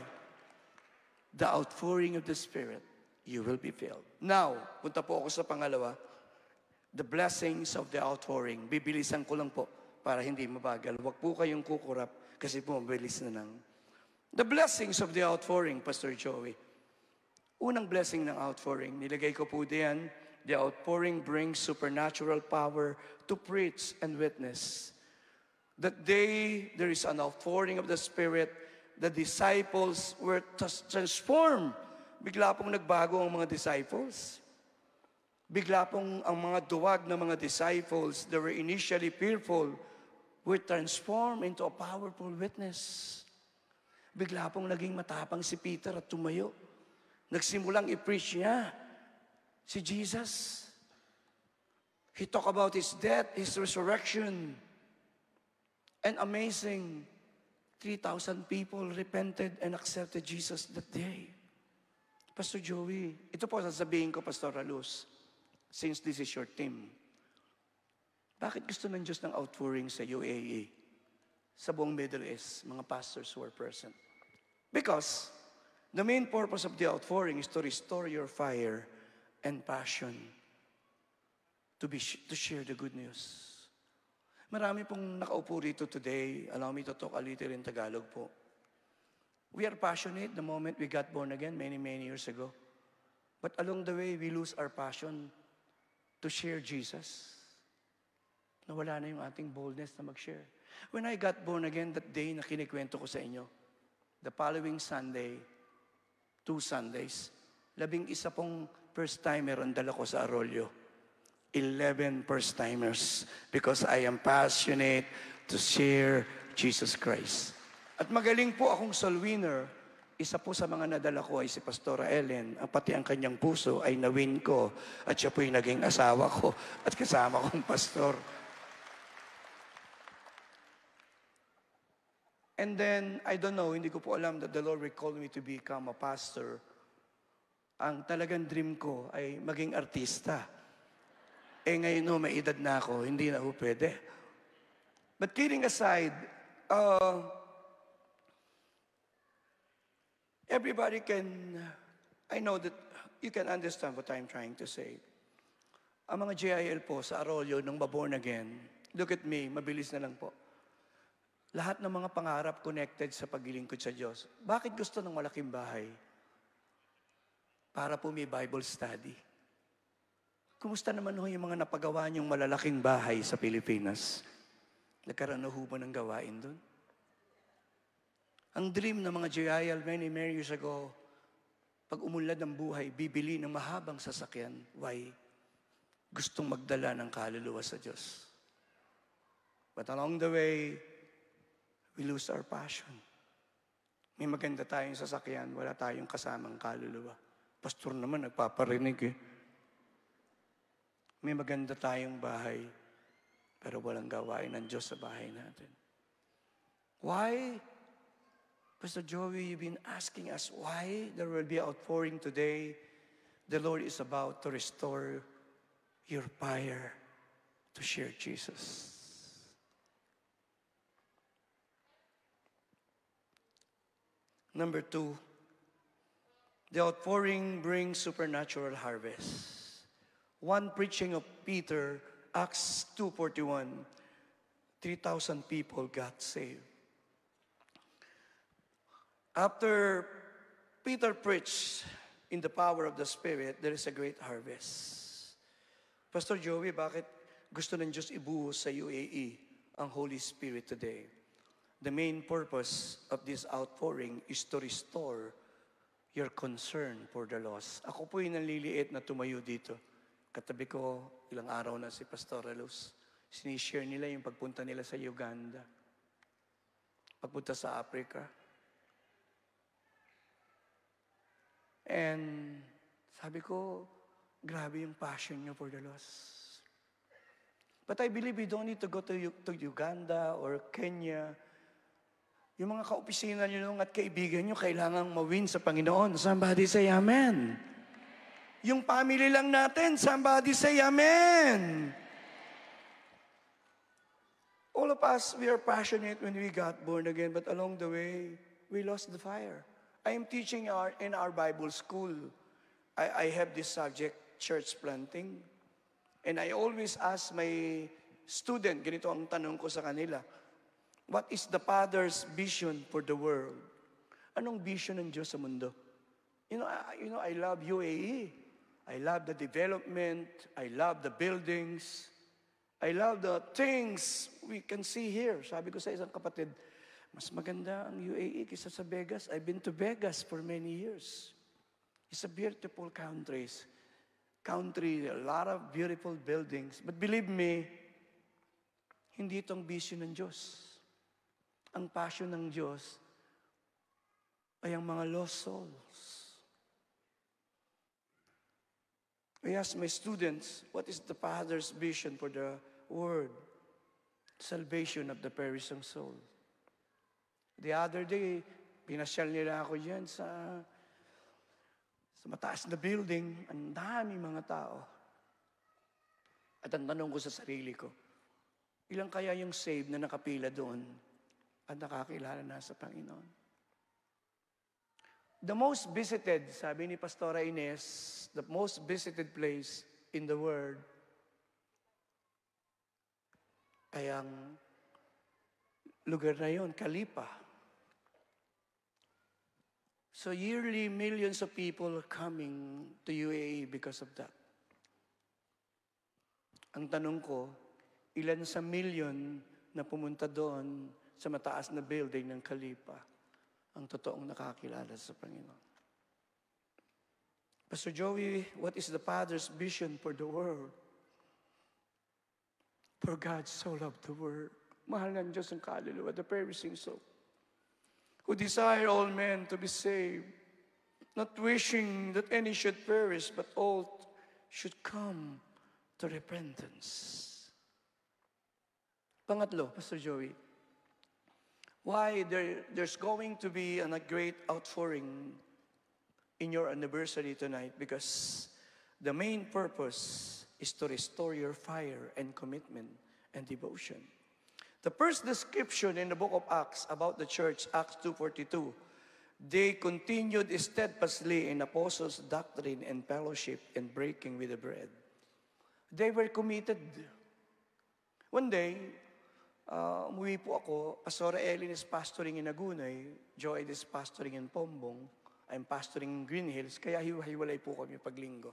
Speaker 2: The outpouring of the Spirit, you will be filled. Now, punta po ako sa pangalawa. The blessings of the outpouring. Bibilisan ko lang po para hindi mabagal. Huwag po kayong kukurap kasi po mabilis na lang. The blessings of the outpouring, Pastor Joey. Unang blessing ng outpouring, nilagay ko po diyan, the outpouring brings supernatural power to preach and witness. That day, there is an outpouring of the Spirit, the disciples were transformed. Bigla pong nagbago ang mga disciples. Bigla pong ang mga duwag ng mga disciples that were initially fearful were transformed into a powerful witness. Bigla pong naging matapang si Peter at tumayo. Nagsimulang i-preach niya si Jesus. He talked about His death, His resurrection. And amazing, 3,000 people repented and accepted Jesus that day. Pastor Joey, ito po sasabihin ko, Pastor Alus, since this is your team. Bakit gusto ng Diyos ng outpouring sa UAE? Sa buong Middle East, mga pastors who are present. Because the main purpose of the outpouring is to restore your fire and passion to share the good news. Marami pong nakaupo rito today. Allow me to talk a little in Tagalog po. We are passionate the moment we got born again many, many years ago. But along the way, we lose our passion to share Jesus. Nawala na yung ating boldness na mag-share. When I got born again that day na kinikwento ko sa inyo, the following Sunday, 2 Sundays, 11 pong first-timer ang dala ko sa Arroyo. 11 first-timers because I am passionate to share Jesus Christ. At magaling po akong soul winner. Isa po sa mga nadala ko ay si Pastora Ellen. Pati ang kanyang puso ay nawin ko. At siya po yung naging asawa ko at kasama kong pastor. And then, I don't know, hindi ko po alam that the Lord will call me to become a pastor. Ang talagang dream ko ay maging artista. Ngayon no, may edad na ako, hindi na po pwede. But kidding aside, everybody can, I know that you can understand what I'm trying to say. Ang mga JIL po sa Arroyo nung born again, look at me, mabilis na lang po. Lahat ng mga pangarap connected sa paglilingkod sa Diyos. Bakit gusto ng malaking bahay? Para po may Bible study. Kumusta naman ho yung mga napagawa niyong malalaking bahay sa Pilipinas? Nagkaroon na ho ba ng gawain doon? Ang dream ng mga JIL many years ago, pag umunlad ng buhay, bibili ng mahabang sasakyan. Why? Gustong magdala ng kaluluwa sa Diyos. But along the way, we lose our passion. May maganda tayong sasakyan, wala tayong kasamang kaluluwa. Pastor naman, nagpaparinig eh. May maganda tayong bahay, pero walang gawain ng Diyos sa bahay natin. Why? Pastor Joey, you've been asking us why there will be outpouring today. The Lord is about to restore your fire to share Jesus. Number 2, the outpouring brings supernatural harvest. One preaching of Peter, Acts 2:41, 3,000 people got saved. After Peter preached in the power of the Spirit, there is a great harvest. Pastor Joey, bakit gusto ng Diyos ibuhos sa UAE ang Holy Spirit today? The main purpose of this outpouring is to restore your concern for the lost. Ako po yung naliliit na tumayo dito. Katabi ko, ilang araw na si Pastor Luz. Sinishare nila yung pagpunta nila sa Uganda. Pagpunta sa Africa. And sabi ko, grabe yung passion nyo for the lost. But I believe we don't need to go to Uganda or Kenya. Yung mga kaopisina nyo at kaibigan nyo, kailangang mawin sa Panginoon. Somebody say Amen. Yung family lang natin, somebody say Amen. All of us, we are passionate when we got born again, but along the way, we lost the fire. I am teaching in our Bible school. I have this subject, church planting. And I always ask my student, ganito ang tanong ko sa kanila, what is the Father's vision for the world? Anong vision ng Diyos sa mundo? You know, I love UAE. I love the development. I love the buildings. I love the things we can see here. Sabi ko sa isang kapatid, mas maganda ang UAE kaysa sa Vegas. I've been to Vegas for many years. It's a beautiful country, a lot of beautiful buildings. But believe me, hindi itong vision ng Diyos. Ang passion ng Diyos ay ang mga lost souls. I asked my students, what is the Father's vision for the world? Salvation of the perishing soul. The other day, pinasyal nila ako dyan sa mataas na building. Ang dami mga tao. At ang tanong ko sa sarili ko, ilang kaya yung saved na nakapila doon at nakakilala na sa Panginoon? The most visited, sabi ni Pastora Ines, the most visited place in the world ay ang lugar na yon, Kalipa. So yearly, millions of people are coming to UAE because of that. Ang tanong ko, ilan sa milyon na pumunta doon sa mataas na building ng Kalipa ang totoong nakakilala sa Panginoon? Pastor Joey, what is the Father's vision for the world? For God so loved the world. Mahal ng Diyos ang kaluluwa, the perishing soul, who desire all men to be saved, not wishing that any should perish, but all should come to repentance. Pangatlo, Pastor Joey, why there's going to be a great outpouring in your anniversary tonight? Because the main purpose is to restore your fire and commitment and devotion. The first description in the book of Acts about the church, Acts 2:42, they continued steadfastly in apostles' doctrine and fellowship and breaking with the bread. They were committed. One day, umuwi po ako, Pastor Ellen is pastoring in Agunay, Joy is pastoring in Pombong, I'm pastoring in Green Hills, kaya hiwalay po kami paglinggo.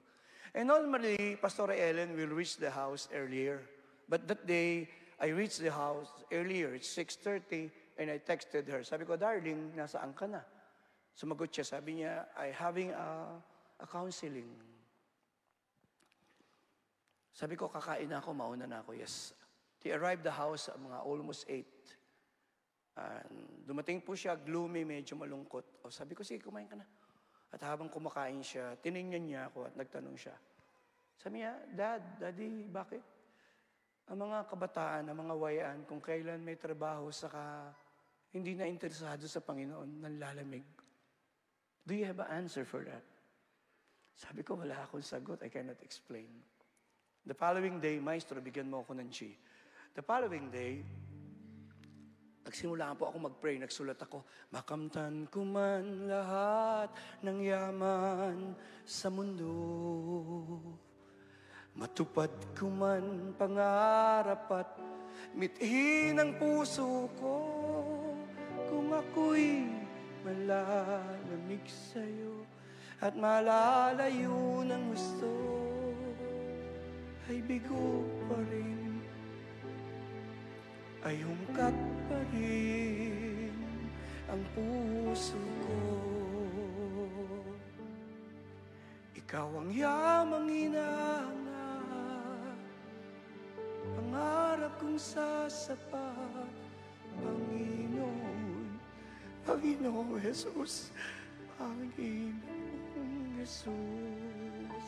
Speaker 2: And normally, Pastor Ellen will reach the house earlier. But that day, I reached the house earlier, it's 6:30, and I texted her. Sabi ko, darling, nasaan ka na? Sumagot siya, sabi niya, I having a counseling. Sabi ko, kakain na ako, mauna na ako. Yes. He arrived the house mga almost 8. Dumating po siya, gloomy, medyo malungkot. Sabi ko, sige, kumain ka na. At habang kumakain siya, tinignan niya ako at nagtanong siya. Sabi niya, Daddy, bakit? Ang mga kabataan, ang mga wayaan, kung kailan may trabaho, saka hindi na interesado sa Panginoon, nanlalamig. Do you have an answer for that? Sabi ko, wala akong sagot. I cannot explain. The following day, Maestro, bigyan mo ako ng chi. The following day, nagsimula po ako mag-pray, nagsulat ako, makamtan ko man lahat ng yaman sa mundo. Matupad ko man pangarap at mithin ang puso ko. Kung ako'y malalamig sa'yo at malalayo ng gusto, ay bigo pa rin, ay hungkat pa rin ang puso ko. Ikaw ang yamang hinahangad, pangarap kong sasapat, Panginoon, Panginoong Jesus, Panginoong Jesus.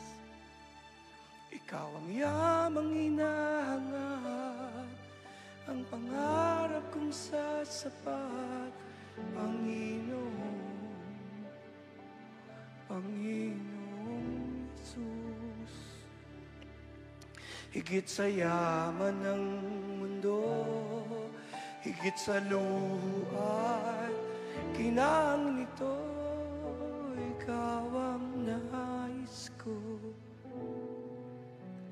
Speaker 2: Ikaw ang yamang hinahangad, ang pangarap kong sasapat, Panginoon, Panginoong Jesus. Higit sa yaman ng mundo, higit sa luha at kinang nito, ikaw ang nais ko,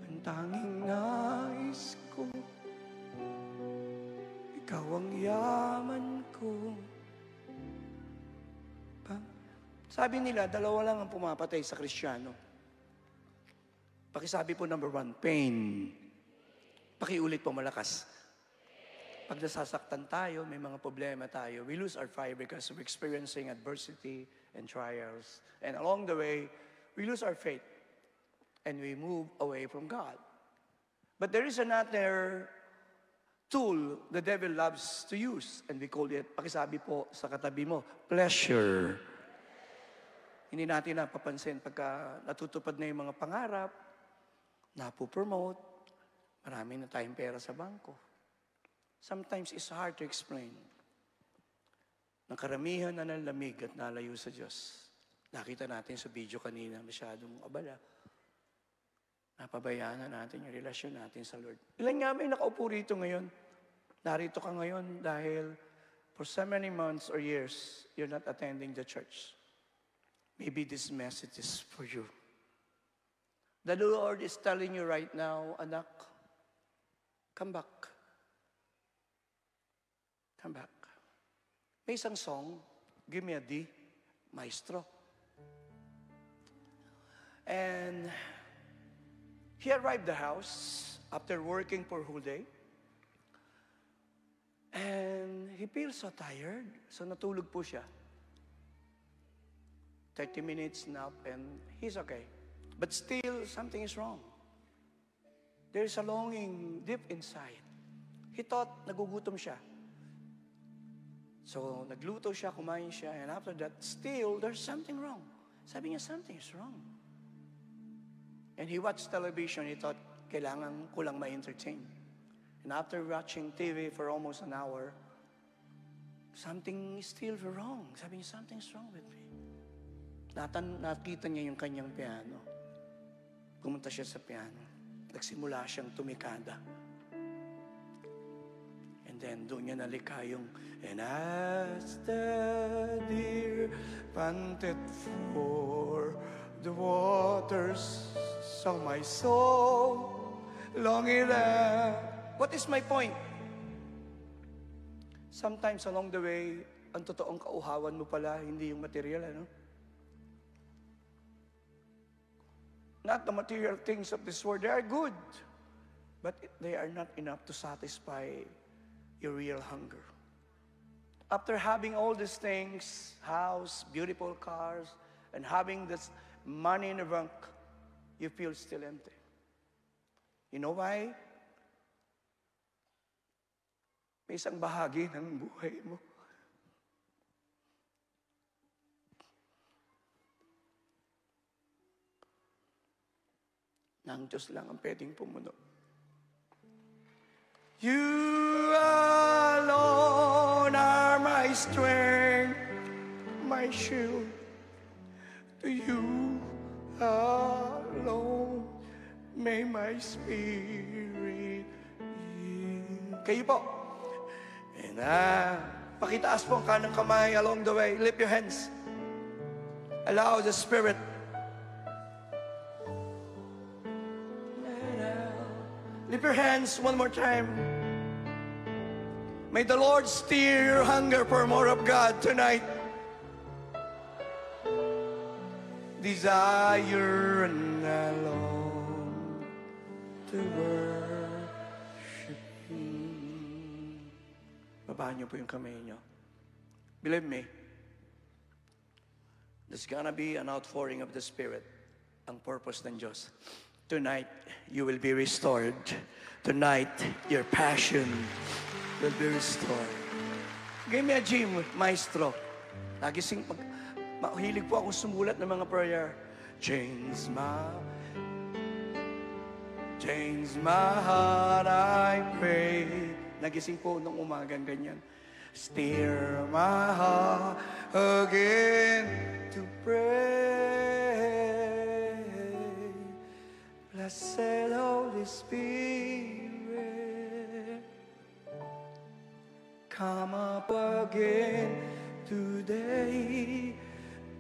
Speaker 2: ang tanging nais ko. Ikaw ang yaman ko. Sabi nila, dalawa lang ang pumapatay sa Kristiyano. Pakisabi po number 1, pain. Pakiulit po malakas. Pag nasasaktan tayo, may mga problema tayo, we lose our fire because we're experiencing adversity and trials. And along the way, we lose our faith. And we move away from God. But there is another tool the devil loves to use. And we call it, pakisabi po sa katabi mo, pleasure. Hindi natin napapansin pagka natutupad na yung mga pangarap, napopromote, marami na tayong pera sa bangko. Sometimes it's hard to explain. Ang karamihan na nalamig at nalayo sa Diyos. Nakita natin sa video kanina, masyadong abala. Napabayaan na natin yung relasyon natin sa Lord. Ilan nga may nakaupo rito ngayon? Narito ka ngayon dahil for so many months or years, you're not attending the church. Maybe this message is for you. The Lord is telling you right now, anak, come back. Come back. May isang song, Give Me a D, Maestro. And he arrived the house after working for a whole day. And he feels so tired. So natulog po siya. 30 minutes nap and he's okay. But still, something is wrong. There's a longing deep inside. He thought nagugutom siya. So, nagluto siya, kumain siya, and after that, still, there's something wrong. Sabi niya, something is wrong. And he watched television, he thought, kailangan ko lang ma-entertain. And after watching TV for almost an hour, something is still wrong. Sabi niya, something's wrong with me. Nakita niya yung kanyang piano. Pumunta siya sa piano. Nagsimula siyang tumikada. And then, doon niya nalika yung, and as the deer panted for the waters, so my soul longing there. What is my point? Sometimes along the way, ang totoong kauhawan mo pala, hindi yung material, ano? Not the material things of this world. They are good, but they are not enough to satisfy your real hunger. After having all these things, house, beautiful cars, and having this money in the bank, you feel still empty. You know why? May isang bahagi ng buhay mo na ang Diyos lang ang pwedeng pumuno. You alone are my strength, my shield. To you alone may my spirit yield. Kayo po. And pakitaas po ang kanang kamay along the way. Lift your hands. Allow the Spirit. Lift your hands one more time. May the Lord stir your hunger for more of God tonight. Desire and alone to worship Him. Babaan niyo po yung kamay niyo. Believe me, there's gonna be an outpouring of the Spirit. Ang purpose ng Diyos. Tonight, you will be restored. Tonight, your passion will be restored. Give me a G, Maestro. Mahilig po akong sumulat ng mga prayer. Change my heart, I pray. Nagising po nung umagang ganyan. Steer my heart again to pray. Blessed Holy Spirit, come up again today.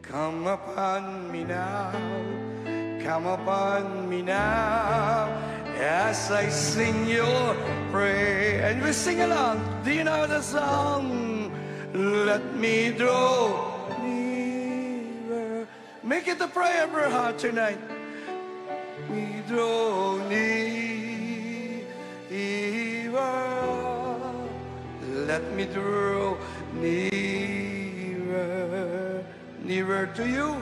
Speaker 2: Come upon me now, come upon me now, as I sing your praise. And we sing along. Do you know the song? Let me draw nearer. Make it a prayer of our heart tonight. We draw nearer. Let me draw nearer, nearer to you.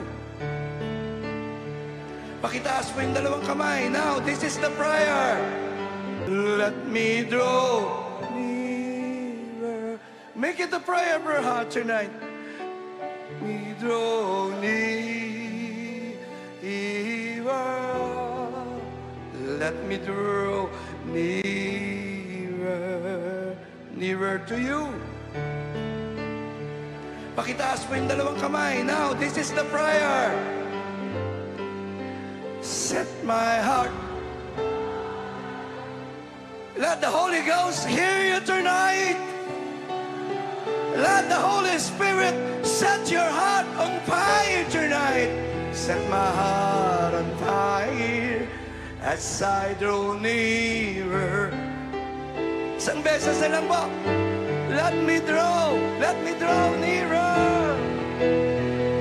Speaker 2: Pakitaas mo yung dalawang kamay. Now, this is the prayer. Let me draw nearer. Make it a prayer of our heart tonight. We draw nearer. Let me draw nearer, nearer to you. Pakitaas mo yung dalawang kamay. Now, this is the prayer. Set my heart. Let the Holy Ghost hear you tonight. Let the Holy Spirit set your heart on fire tonight. Set my heart on fire as I draw nearer. Isang beses na lang po. Let me draw nearer.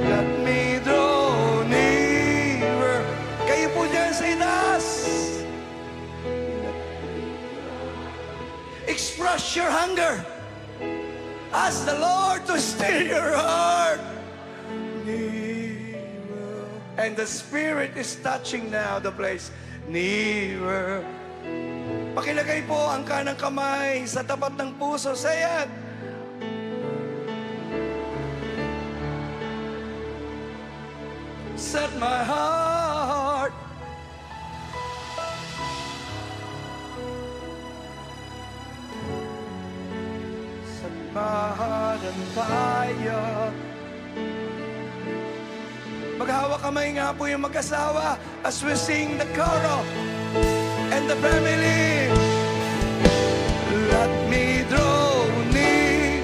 Speaker 2: Let me draw nearer. Kayo po dyan sa itaas. Express your hunger. Ask the Lord to stir your heart. Nearer. And the Spirit is touching now the place. Nearer. Pakilagay po ang kanang kamay sa tapat ng puso. Say it. Set my heart. Set my heart on fire. Maghawak kamay nga po yung mag-asawa as we sing the chorus and the family. Let me draw near.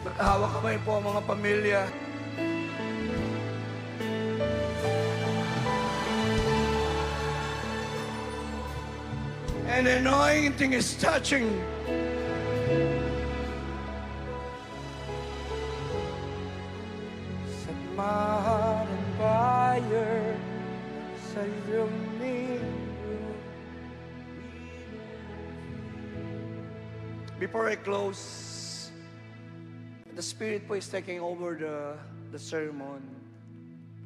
Speaker 2: Maghawak kamay po ang mga pamilya. And the anointing is touching. Set my heart on fire. Sa iyong niyo. Before I close, the Spirit po is taking over the sermon.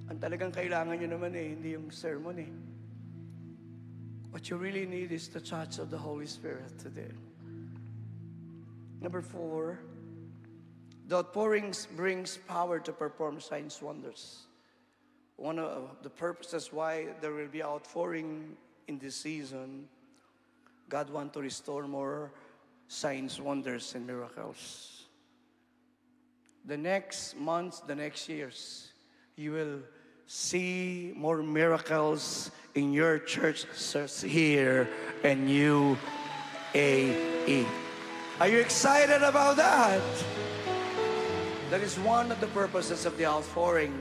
Speaker 2: Ang talagang kailangan nyo naman hindi yung sermon What you really need is the touch of the Holy Spirit today. Number 4, the outpouring brings power to perform signs, wonders. One of the purposes why there will be outpouring in this season, God wants to restore more signs, wonders, and miracles. The next months, the next years, you will see more miracles in your church here in UAE. Are you excited about that? That is one of the purposes of the outpouring.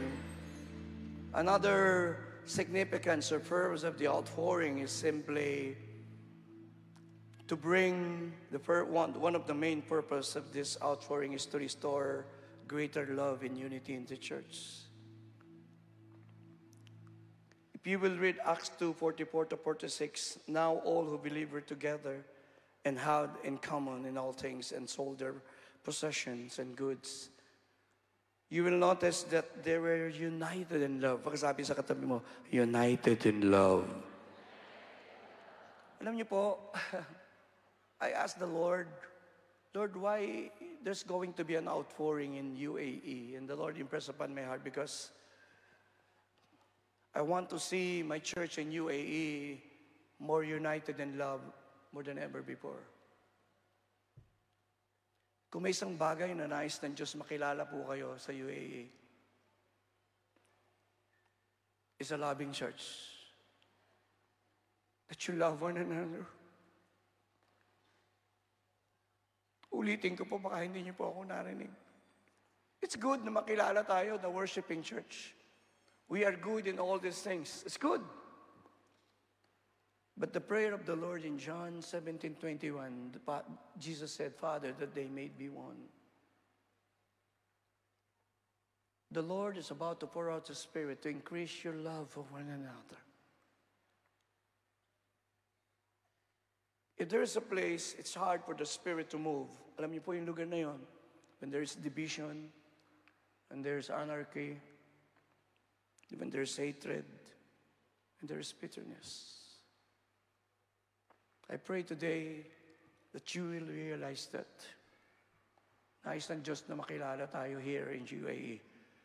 Speaker 2: Another significance or purpose of the outpouring is simply to bring one of the main purpose of this outpouring is to restore greater love and unity in the church. If you will read Acts 2:44-46, now all who believe were together and had in common in all things and sold their possessions and goods. You will notice that they were united in love. Pagkasabi sa katabi mo, united in love. Alam niyo po, I asked the Lord, why there's going to be an outpouring in UAE? And the Lord impressed upon my heart because I want to see my church in UAE more united in love more than ever before. Kung may isang bagay na nais ng Diyos makilala po kayo sa UAE, is a loving church. That you love one another. Ulitin ko po, baka hindi niyo po ako narinig. It's good na makilala tayo, the worshiping church. We are good in all these things. It's good. But the prayer of the Lord in John 17:21, Jesus said, Father, that they may be one. The Lord is about to pour out His Spirit to increase your love for one another. If there is a place, it's hard for the Spirit to move. Alam niyo po yung lugar na yon. When there is division, when there is anarchy, when there is hatred, and there is bitterness. I pray today that you will realize that nais ng Diyos na makilala tayo here in UAE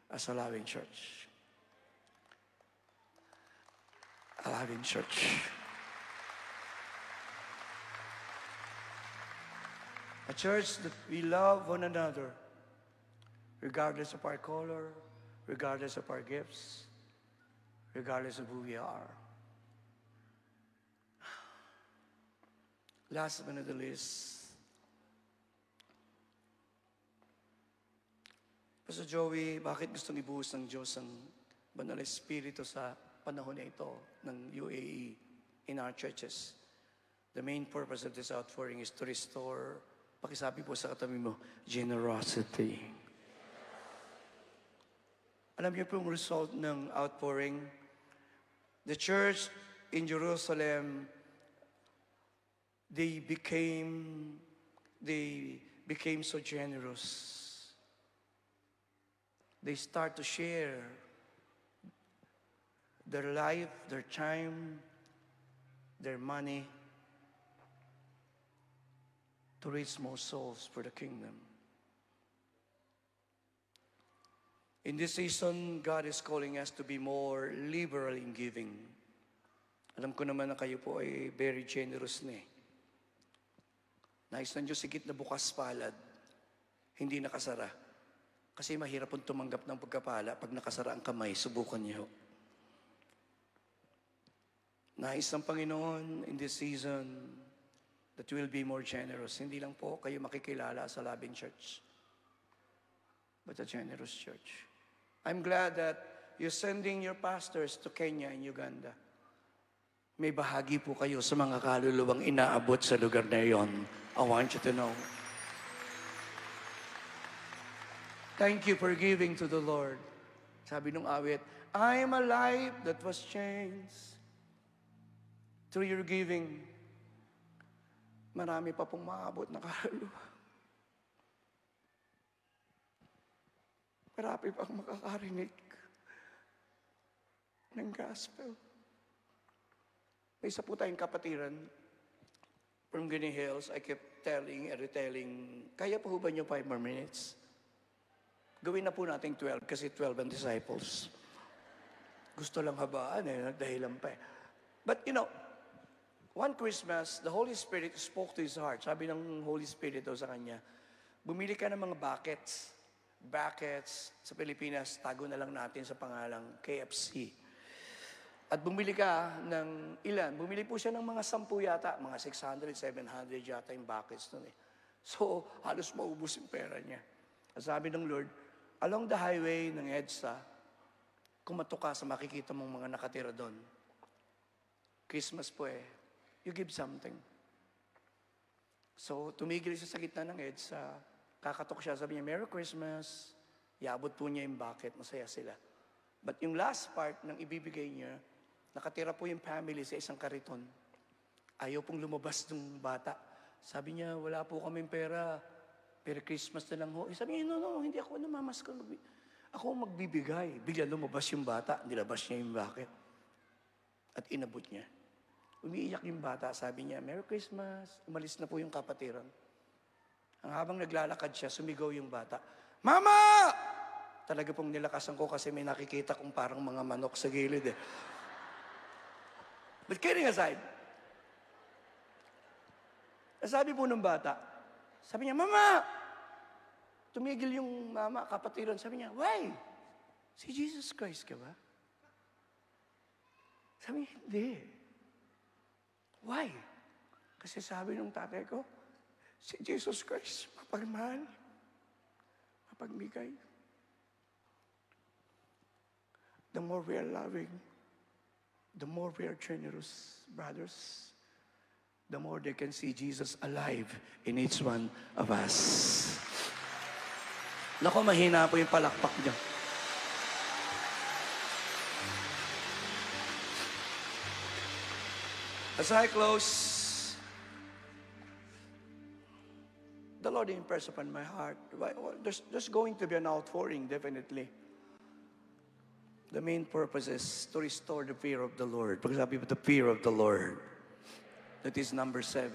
Speaker 2: as a loving church. A loving church. A church that we love one another, regardless of our color, regardless of our gifts, regardless of who we are. last but not the least, Pastor Joey, bakit gustong ibuhos ng Diyos ang Banal na Espiritu sa panahon na ito ng UAE in our churches? The main purpose of this outpouring is to restore, pakisabi po sa katabi mo, generosity. Alam niyo po yung result ng outpouring? The church in Jerusalem, they became so generous. They start to share their life, their time, their money to reach more souls for the kingdom. In this season, God is calling us to be more liberal in giving. Alam ko naman na kayo po ay very generous na eh. Nais ng Diyos higit na bukas palad, hindi nakasara. Kasi mahirap pong tumanggap ng pagkapala pag nakasara ang kamay, subukan niyo. Nais ng Panginoon in this season that you will be more generous. Hindi lang po kayo makikilala sa Labing Church, but a generous church. I'm glad that you're sending your pastors to Kenya and Uganda. May bahagi po kayo sa mga kaluluwang inaabot sa lugar na iyon. I want you to know. Thank you for giving to the Lord. Sabi nung awit, I am a life that was changed through your giving. Marami pa pong maabot na kaluluwa. Marami pang makakarinig ng gospel. May isa po tayong kapatiran from Guinea Hills. I kept telling and retelling, kaya po ba niyo 5 more minutes? Gawin na po natin 12 kasi 12 ang disciples. Gusto lang habaan eh, nagdahilan pa eh. But you know, one Christmas, the Holy Spirit spoke to his heart. Sabi ng Holy Spirit daw sa kanya, bumili ka ng mga buckets. Buckets, sa Pilipinas, tago na lang natin sa pangalang KFC. At bumili ka ng ilan? Bumili po siya ng mga 10 yata, mga 600, 700 yata yung buckets nun eh. So, halos maubos yung pera niya. At sabi ng Lord, along the highway ng EDSA, kumato ka sa makikita mong mga nakatira doon. Christmas po eh. You give something. So, tumigil siya sa gitna ng EDSA. Kakatok siya, sabi niya, Merry Christmas. Iabot po niya yung bucket, masaya sila. But yung last part ng ibibigay niya, nakatira po yung family sa isang kariton. Ayaw pong lumabas ng bata. Sabi niya, wala po kaming pera. Pero Christmas na lang ho. Sabi niya, no, hindi ako namamaskal. Ako magbibigay. Bigla lumabas yung bata. Nilabas niya yung bucket. At inabot niya. Umiiyak yung bata. Sabi niya, Merry Christmas. Umalis na po yung kapatiran. Ang habang naglalakad siya, sumigaw yung bata. Mama! Talaga pong nilakasan ko kasi may nakikita kong parang mga manok sa gilid eh. But kidding aside, sabi po ng bata, sabi niya, Mama! Tumigil yung mama, kapatiran. Sabi niya, why? Si Jesus Christ ka ba? Sabi niya, hindi. Why? Kasi sabi ng tatay ko, si Jesus Christ, mapagmahal, mapagbigay. The more we are loving, the more we are generous, brothers, the more they can see Jesus alive in each one of us. Naku, mahina po yung palakpak niyo. As I close, the Lord impressed upon my heart. There's going to be an outpouring, definitely. The main purpose is to restore the fear of the Lord. Pag sabi mo, the fear of the Lord. That is number 7.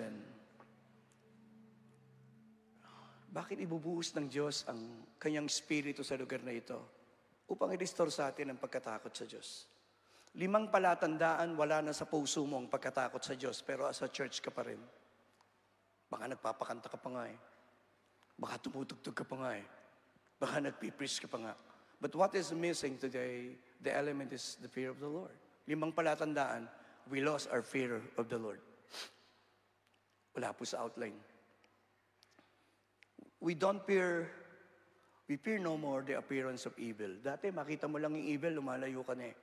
Speaker 2: Bakit ibubuhos ng Diyos ang kanyang spirito sa lugar na ito? Upang i-restore sa atin ang pagkatakot sa Diyos. 5 palatandaan, wala na sa puso mo ang pagkatakot sa Diyos, pero as a church ka pa rin. Baka nagpapakanta ka pa nga eh. Baka tumutugtog ka pa nga eh. Baka nagpipreach ka pa nga. But what is missing today, the element is the fear of the Lord. 5 palatandaan, we lost our fear of the Lord. Wala po sa outline. We fear no more the appearance of evil. Dati, makita mo lang yung evil, lumalayo ka na eh.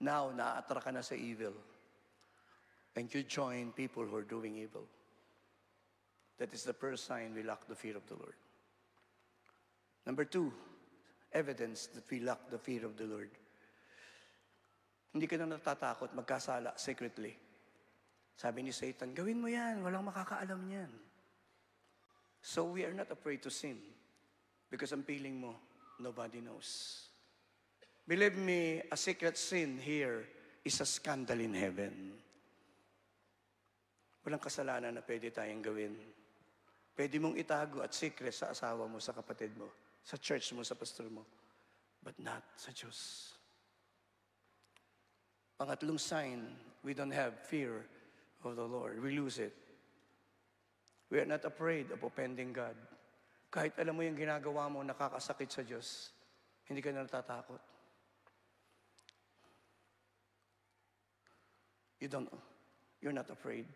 Speaker 2: Now, na-attract ka na sa evil. And you join people who are doing evil. That is the first sign we lack the fear of the Lord. Number 2, evidence that we lack the fear of the Lord. Hindi ka na natatakot magkasala secretly. Sabi ni Satan, gawin mo yan, walang makakaalam niyan. So we are not afraid to sin because ang feeling mo, nobody knows. Believe me, a secret sin here is a scandal in heaven. Walang kasalanan na pwede tayong gawin. Pwede mong itago at secret sa asawa mo, sa kapatid mo, sa church mo, sa pastor mo, but not sa Diyos. Pangatlong sign, we don't have fear of the Lord. We lose it. We are not afraid of offending God. Kahit alam mo yung ginagawa mo, nakakasakit sa Diyos, hindi ka na natatakot. You're not afraid.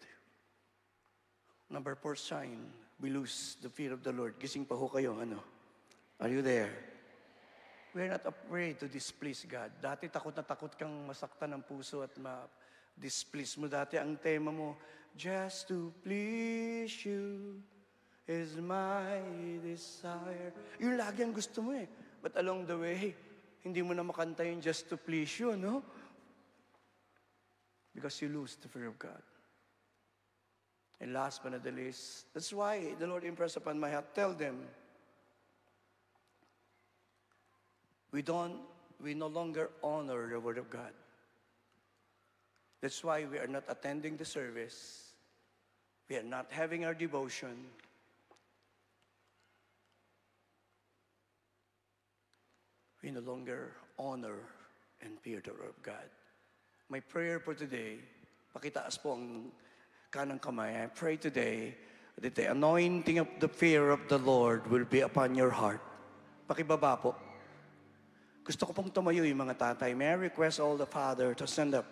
Speaker 2: Number 4 sign, we lose the fear of the Lord. Gising pa ho kayo, ano? Are you there? We're not afraid to displease God. Dati takot na takot kang masaktan ng puso at ma-displease mo. Dati ang tema mo, just to please you is my desire. Yung lagi ang gusto mo eh. But along the way, hindi mo na makanta yung just to please you, no? Because you lose the fear of God. And last but not the least, that's why the Lord impressed upon my heart, tell them, we no longer honor the Word of God. That's why we are not attending the service. We are not having our devotion. We no longer honor and fear the Word of God. My prayer for today, pakitaas po ang kanang kamay. I pray today that the anointing of the fear of the Lord will be upon your heart. Pakibaba po. Gusto ko pong tumayo yung mga tatay. May I request all the father to stand up?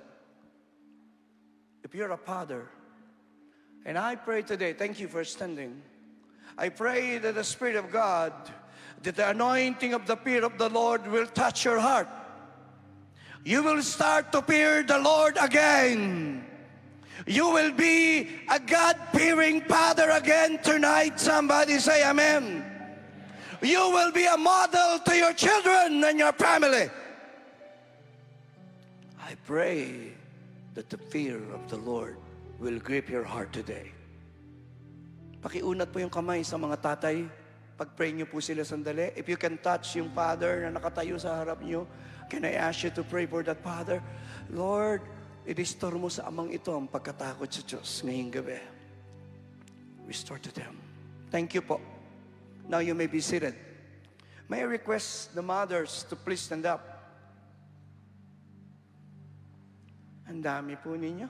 Speaker 2: If you're a father, and I pray today, thank you for standing. I pray that the Spirit of God, that the anointing of the fear of the Lord will touch your heart. You will start to fear the Lord again. You will be a God-fearing father again tonight. Somebody say amen. You will be a model to your children and your family. I pray that the fear of the Lord will grip your heart today. Pakiunat po yung kamay sa mga tatay. Pag-pray niyo po sila sandali. If you can touch yung father na nakatayo sa harap niyo, can I ask you to pray for that father? Lord, i-restore mo sa amang ito ang pagkatakot sa Diyos ngayong gabi. Restore to them. Thank you po. Now you may be seated. May I request the mothers to please stand up? Ang dami po ninyo.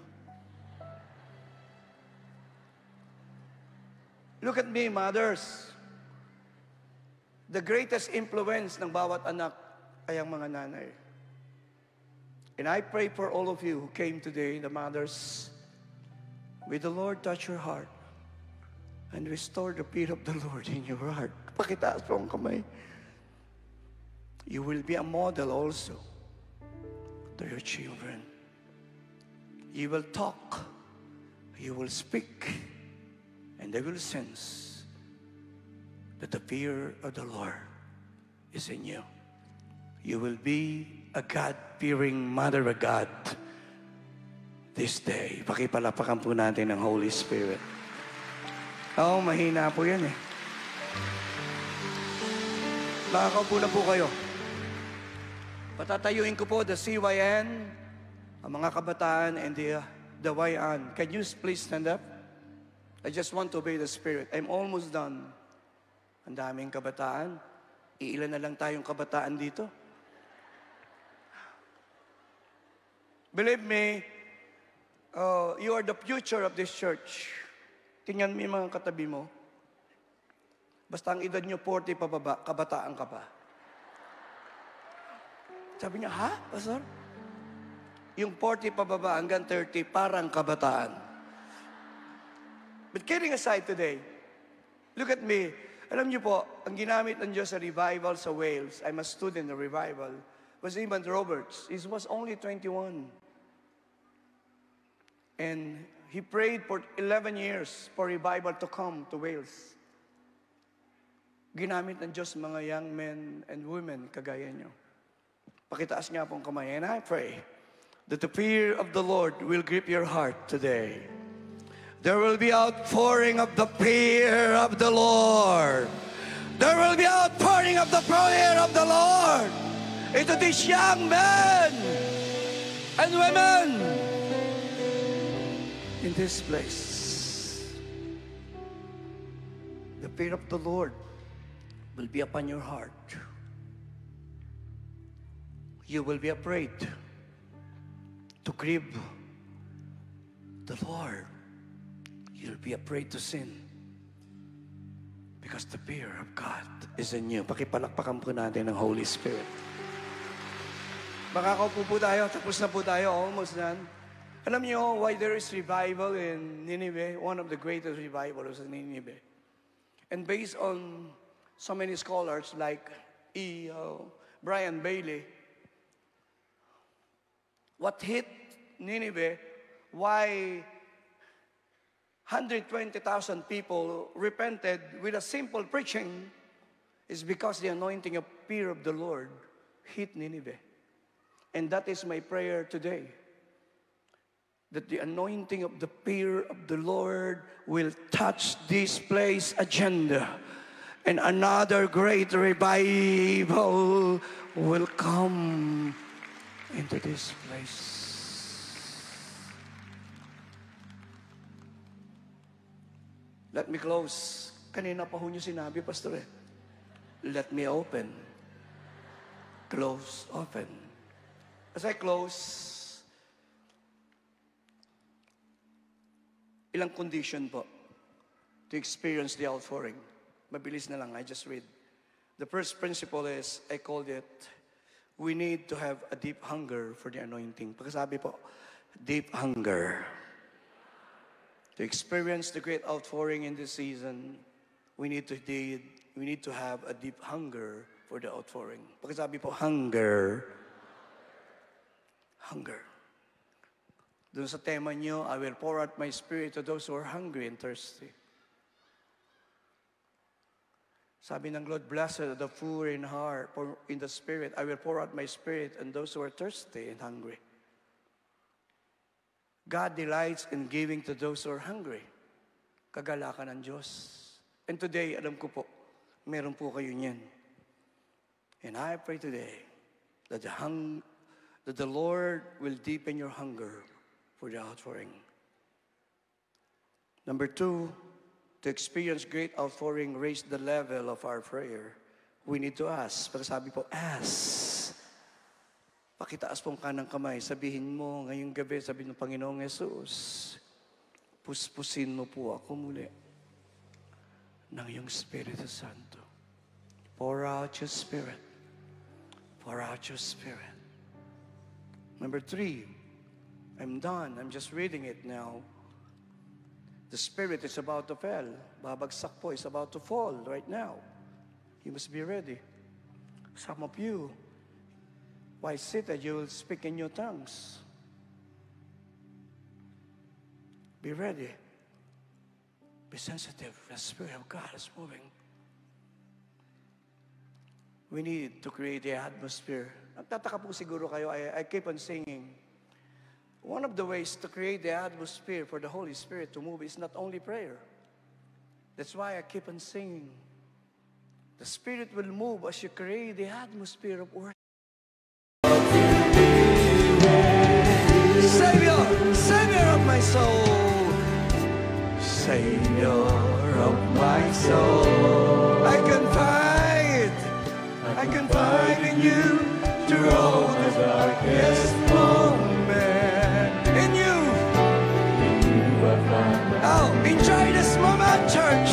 Speaker 2: Look at me, mothers. The greatest influence ng bawat anak ay ang mga nanay. And I pray for all of you who came today, the mothers, may the Lord touch your heart and restore the fear of the Lord in your heart. Pakitaas po ang kamay. You will be a model also to your children. You will talk, you will speak, and they will sense that the fear of the Lord is in you. You will be a God-fearing mother of God this day. Pakipalapakan po natin ang Holy Spirit. Oo, mahina po yan eh. Makakaupo na po kayo. Patatayuin ko po the CYN, ang mga kabataan, and the YN. Can you please stand up? I just want to obey the Spirit. I'm almost done. Ang daming kabataan. Iilan na lang tayong kabataan dito. Believe me, you are the future of this church. Tingnan mo yung mga katabi mo. Basta ang edad nyo 40 pababa, kabataan ka pa. Sabi niya, ha, Pastor? Yung 40 pababa hanggang 30, parang kabataan. But kidding aside today, look at me. Alam niyo po, ang ginamit ng Diyos sa revival sa Wales, I'm a student of revival, was Evan Roberts. He was only 21. And he prayed for 11 years for revival to come to Wales. Ginamit ng Diyos mga young men and women kagaya niyo. Pakitaas niya pong kamay. And I pray that the fear of the Lord will grip your heart today. There will be outpouring of the fear of the Lord. There will be outpouring of the fear of the Lord into these young men and women in this place. The fear of the Lord will be upon your heart. You will be afraid to grieve the Lord. You'll be afraid to sin because the fear of God is in you. Pakipalakpakan po natin ng Holy Spirit. Makakaupo po tayo. Tapos na po tayo. Almost done. Alam niyo why there is revival in Nineveh? One of the greatest revivals in Nineveh. And based on so many scholars like Brian Bailey, what hit Nineveh, why 120,000 people repented with a simple preaching is because the anointing of fear of the Lord hit Nineveh. And that is my prayer today. That the anointing of the fear of the Lord will touch this place agenda. And another great revival will come into this place. Let me close. Kanina pa ho niyo sinabi, Pastor eh. Let me open. Close, open. As I close, ilang condition po to experience the outpouring. Mabilis na lang, I just read. The first principle is, I called it, we need to have a deep hunger for the anointing. Pagkasabi po, deep hunger. To experience the great outpouring in this season, we need to have a deep hunger for the outpouring. Pagkasabi po, hunger. Hunger. Doon sa tema niyo, I will pour out my spirit to those who are hungry and thirsty. Sabi ng Lord, blessed are the poor in heart, in the spirit. I will pour out my spirit on those who are thirsty and hungry. God delights in giving to those who are hungry. Kagalakan ng Diyos. And today, alam ko po, meron po kayo niyan. And I pray today that the Lord will deepen your hunger for the outpouring. Number 2, to experience great outpouring, raise the level of our prayer. We need to ask. Pagkasabi po, ask. Pakitaas pong kanang kamay. Sabihin mo, ngayong gabi, sabihin ng Panginoong Jesus, puspusin mo po ako muli ng iyong Espiritu Santo. Pour out your Spirit. Pour out your Spirit. Number 3, I'm done. I'm just reading it now. The Spirit is about to fall. Babagsak po is about to fall right now. You must be ready. Some of you, while seated, you will speak in your tongues. Be ready. Be sensitive. The Spirit of God is moving. We need to create the atmosphere. Nagtataka po siguro kayo, I keep on singing. One of the ways to create the atmosphere for the Holy Spirit to move is not only prayer. That's why I keep on singing. The Spirit will move as you create the atmosphere of worship. Savior, Savior of my soul, Savior of my soul. I confide in you through all the darkest moment. In you I find. Oh, enjoy this moment, church.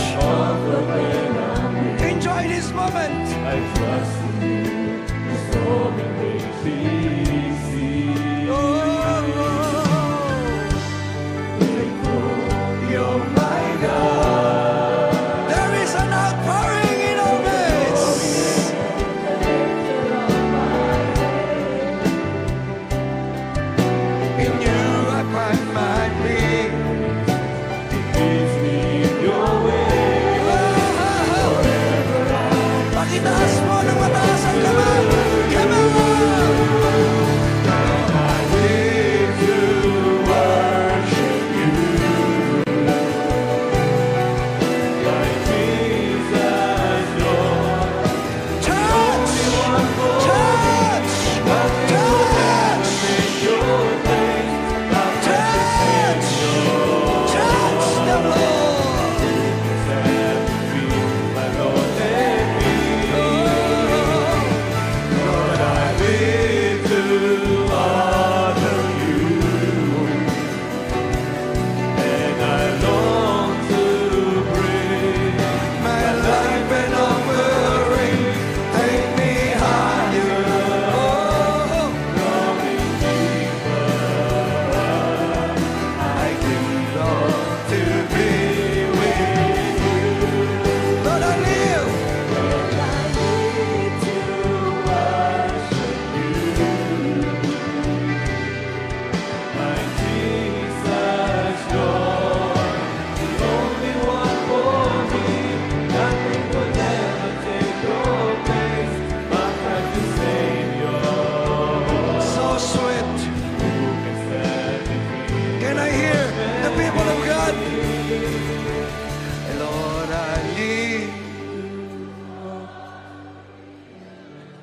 Speaker 2: Enjoy this moment. I trust in you. So you're my
Speaker 3: There is an outpouring in our midst. In you I find my peace. Pakitaas mo ng mataas ang kamay. Come on!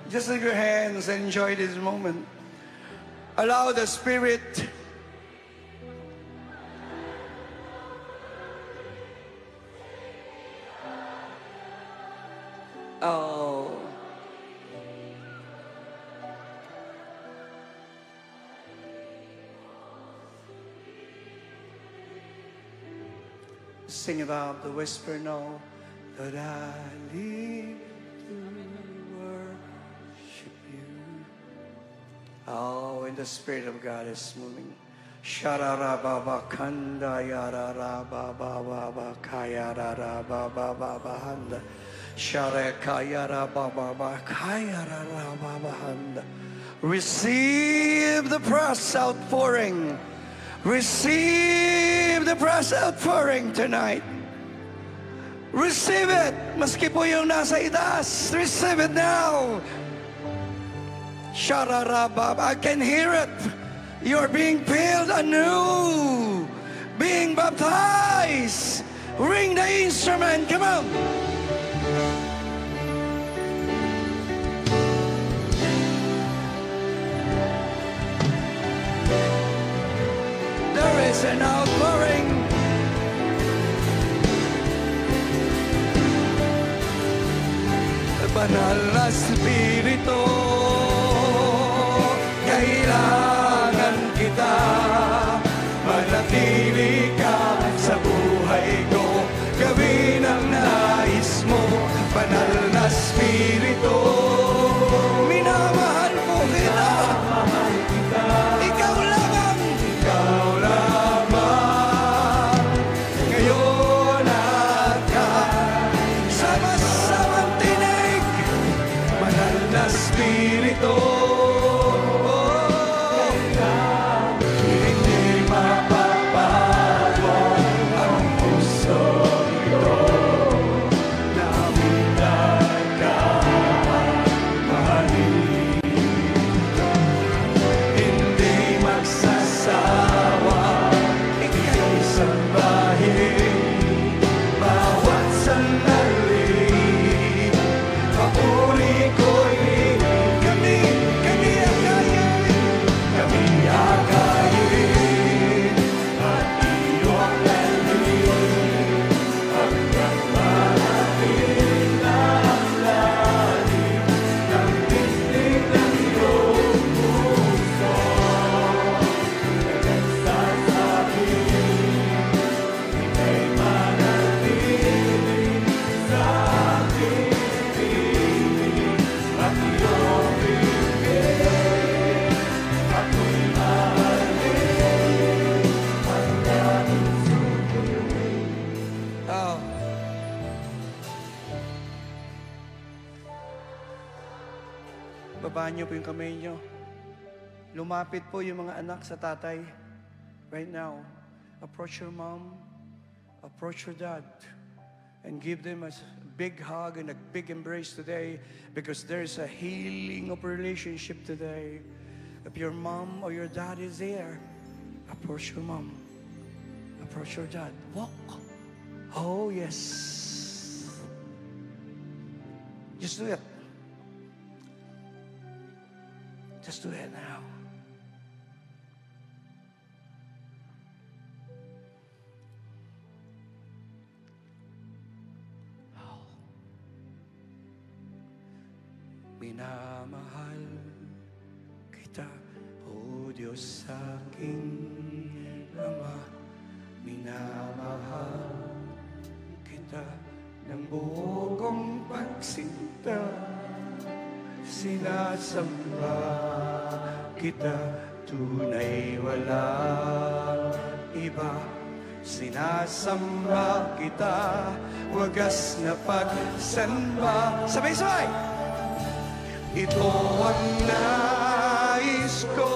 Speaker 3: Just lift your hands and enjoy this moment. Allow the Spirit sing it out, the whisper now. That I live to worship you. Oh, when the Spirit of God is moving. Shararababa kanda yararababa kayararababa handa. Sharekayarababa kayararababa handa. Receive the press outpouring. Receive the press outpouring tonight. Receive it. Maski po yung nasa itaas. Receive it now. Shararabab. I can hear it. You're being filled anew. Being baptized. Ring the instrument. Come on. There is an outpouring. Banal na Espiritu, kailangan kita. Manatili ka sa buhay ko. Gawin ang nais mo. Banal na Espiritu, minamahal mo kita. Ikaw lamang. Ikaw lamang. Ngayon at kahit sama-samang tinig. Banal na Espiritu, hindi mapapago ang puso ito. Namutan ka mahalin. Hindi magsasawa, ika'y sambahin. Bawat sandali, papuri ko'y kami akayin. Kami akayin at iyong dalhin. Hanggang malaking na ang lalim ng tinig ng iyong puso. Nagsasabi, ika'y
Speaker 2: ibaba niyo po yung kamay niyo. Lumapit po yung mga anak sa tatay. Right now, approach your mom, approach your dad, and give them a big hug and a big embrace today, because there's a healing of relationship today. If your mom or your dad is there, approach your mom, approach your dad. Walk. Oh, yes. Just do it. Just do it now. Oh. Minamahal kita, O Diyos aking Ama. Minamahal kita ng buo kong pagsinta. Sinasamba kita, tunay walang iba. Sinasamba kita, wagas na pagsamba. Sabay-sabay! Ito ang nais ko,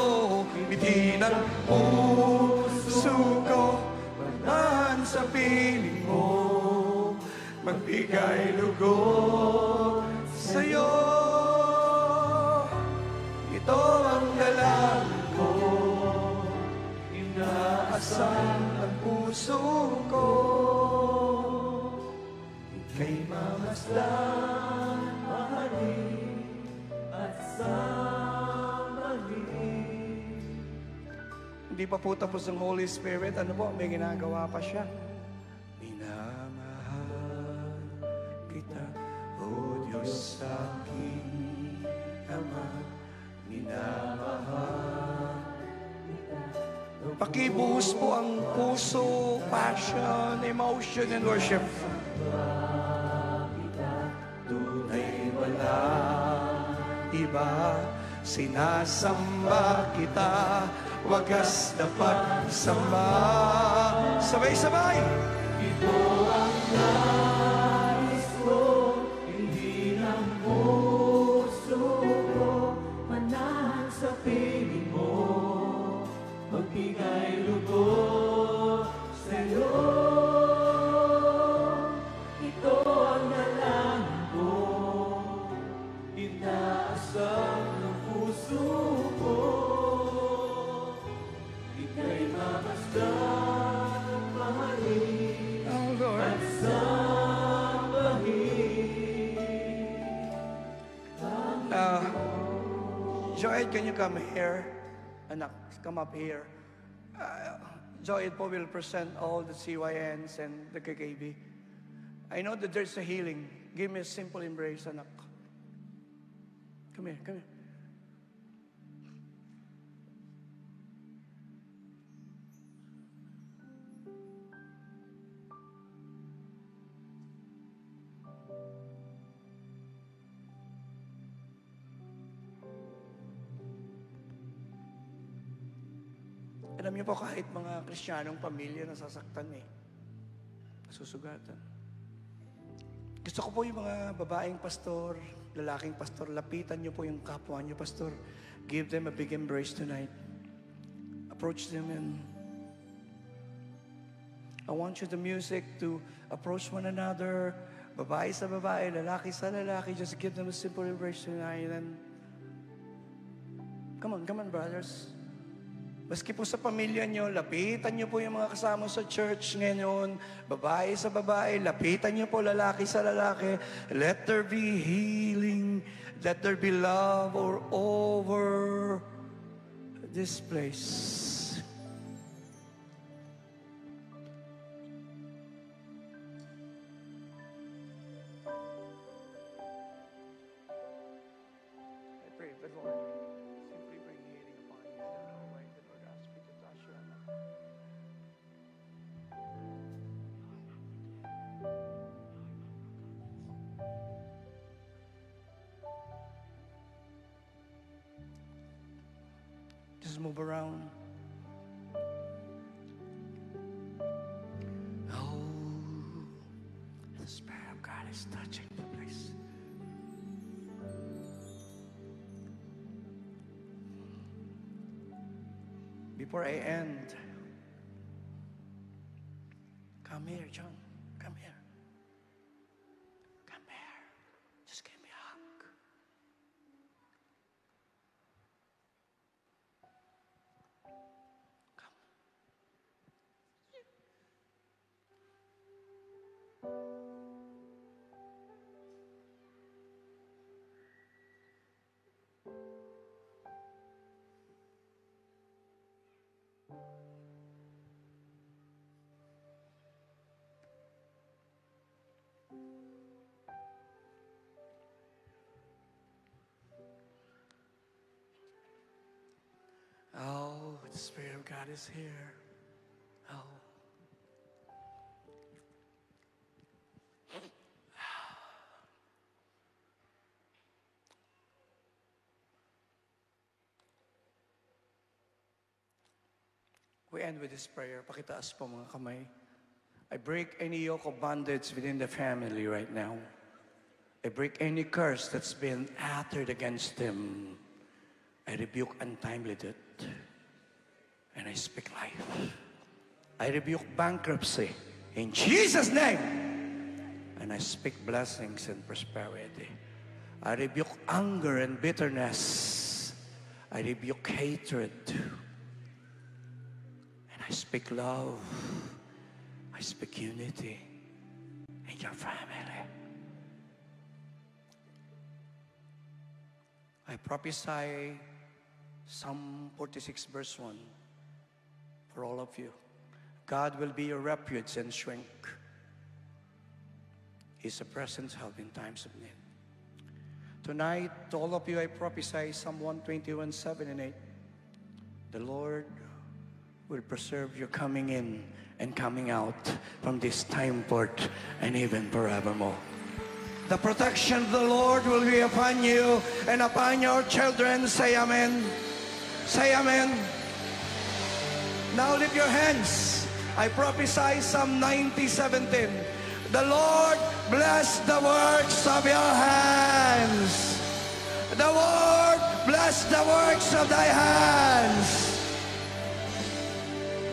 Speaker 2: bitin ang puso ko, manahan sa piling mo, magbigay lugod sa'yo. Ito ang dalangin ko, inaasan ang puso ko, ika'y mamasdan, mahalin at sambahin. Hindi pa po tapos ang Holy Spirit. Ano po? May ginagawa pa siya. Minamahal kita, O Diyos aking Ama. Minamahal kita. Pakibuhos po ang puso, passion, emotion, and worship. Tunay wala iba, sinasamba kita, wagas na pagsamba. Sabay-sabay! Ito ang nais ko, hindi ng puso ko, manahan sa piling mo, magbigay lugod sa'yo. Ito ang dalangin ko, inaasan ng puso ko, ika'y mamasdan, mahalin at sambahin. Joed, can you come here? Anak, come up here. Joed po will present all the CYNs and the KKB. I know that there's a healing. Give me a simple embrace, anak. Come here, come here. Alam niyo po, kahit mga Kristiyanong pamilya nasasaktan nasusugatan. Gusto ko po yung mga babaeng pastor, lalaking pastor, lapitan niyo po yung kapwa niyo, pastor. Give them a big embrace tonight. Approach them and I want you, the music, to approach one another. Babae sa babae, lalaki sa lalaki. Just give them a simple embrace tonight. And come on, brothers. Maski po sa pamilya nyo, lapitan nyo po yung mga kasama sa church ngayon. Babae sa babae, lapitan nyo po lalaki sa lalaki. Let there be healing. Let there be love all over this place. I pray the Lord simply bring healing upon you. I don't know why the Lord asked me to touch you. Just move around. Oh, the Spirit of God is touching the place. before I end, come here, John. Come here. Come here. Just give me a hug. Come. Oh, the Spirit of God is here. Oh. We end with this prayer. Pakitaas po mga kamay. I break any yoke of bondage within the family right now. I break any curse that's been uttered against them. I rebuke untimely death. And I speak life. I rebuke bankruptcy in Jesus' name. And I speak blessings and prosperity. I rebuke anger and bitterness. I rebuke hatred. And I speak love. I speak unity in your family. I prophesy Psalm 46 verse 1 for all of you. God will be your refuge and strength. He's a present help in times of need. Tonight, to all of you, I prophesy Psalm 121, 7 and 8. The Lord will preserve your coming in and coming out from this time forth and even forevermore. The protection of the Lord will be upon you and upon your children. Say amen. Say amen. Now lift your hands. I prophesy Psalm 90:17. The Lord bless the works of your hands. The Lord bless the works of thy hands.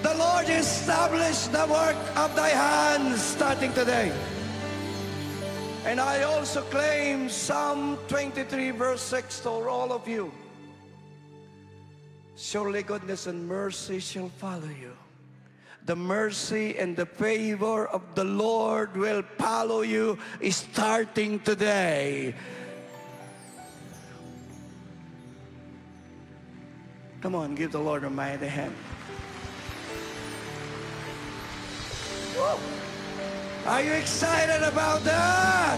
Speaker 2: The Lord establish the work of thy hands starting today. And I also claim Psalm 23 verse 6 to all of you. Surely goodness and mercy shall follow you. The mercy and the favor of the Lord will follow you starting today. Come on, give the Lord a mighty hand. Woo. Are you excited about that?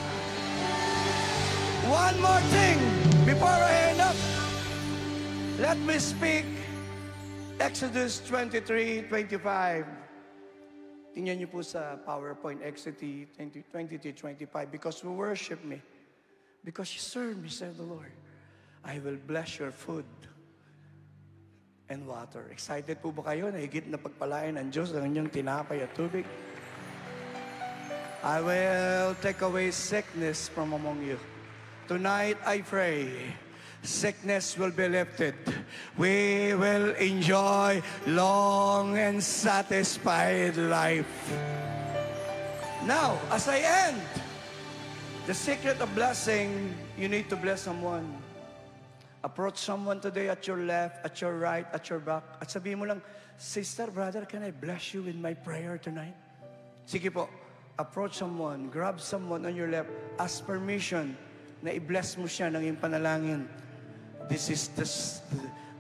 Speaker 2: One more thing before I end up. Let me speak Exodus 23:25. Tingnan niyo po sa PowerPoint, Exodus 23:25. Because you worship me, because you serve me, said the Lord, I will bless your food and water. Excited po ba kayo na higit na pagpalain ng Diyos ang inyong tinapay at tubig? I will take away sickness from among you. Tonight, I pray, sickness will be lifted. We will enjoy long and satisfied life. Now, as I end, the secret of blessing, you need to bless someone. Approach someone today at your left, at your right, at your back. At sabihin mo lang, sister, brother, can I bless you with my prayer tonight? Sige po. Approach someone, grab someone on your left, ask permission na i-bless mo siya ng iyong panalangin. This is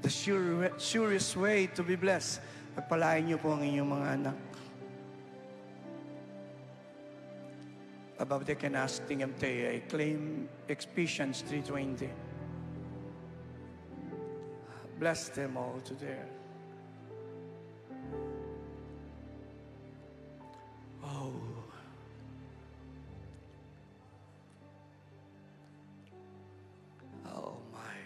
Speaker 2: the surest way to be blessed. Pagpalain niyo po ang inyong mga anak. Above they can ask Tingamte, I claim Ephesians 3:20. Bless them all today. Oh. Oh my.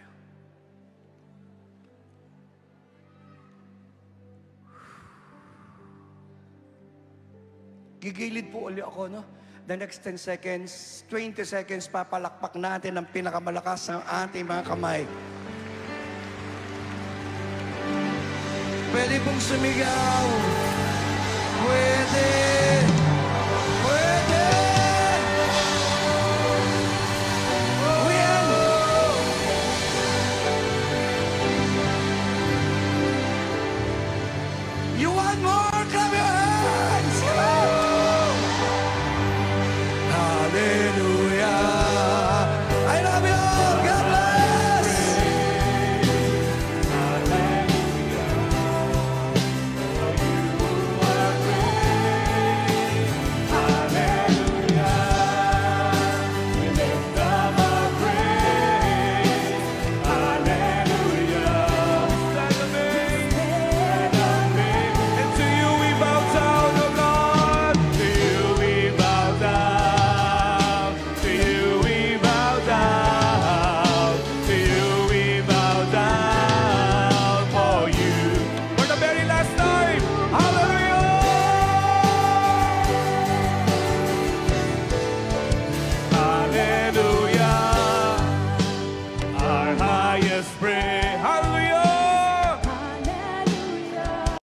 Speaker 2: Gigilid po uli ako, no? The next 10 seconds, 20 seconds, papalakpak natin ang pinakamalakas ng ating mga kamay. Pwede pong sumigaw. Pwede.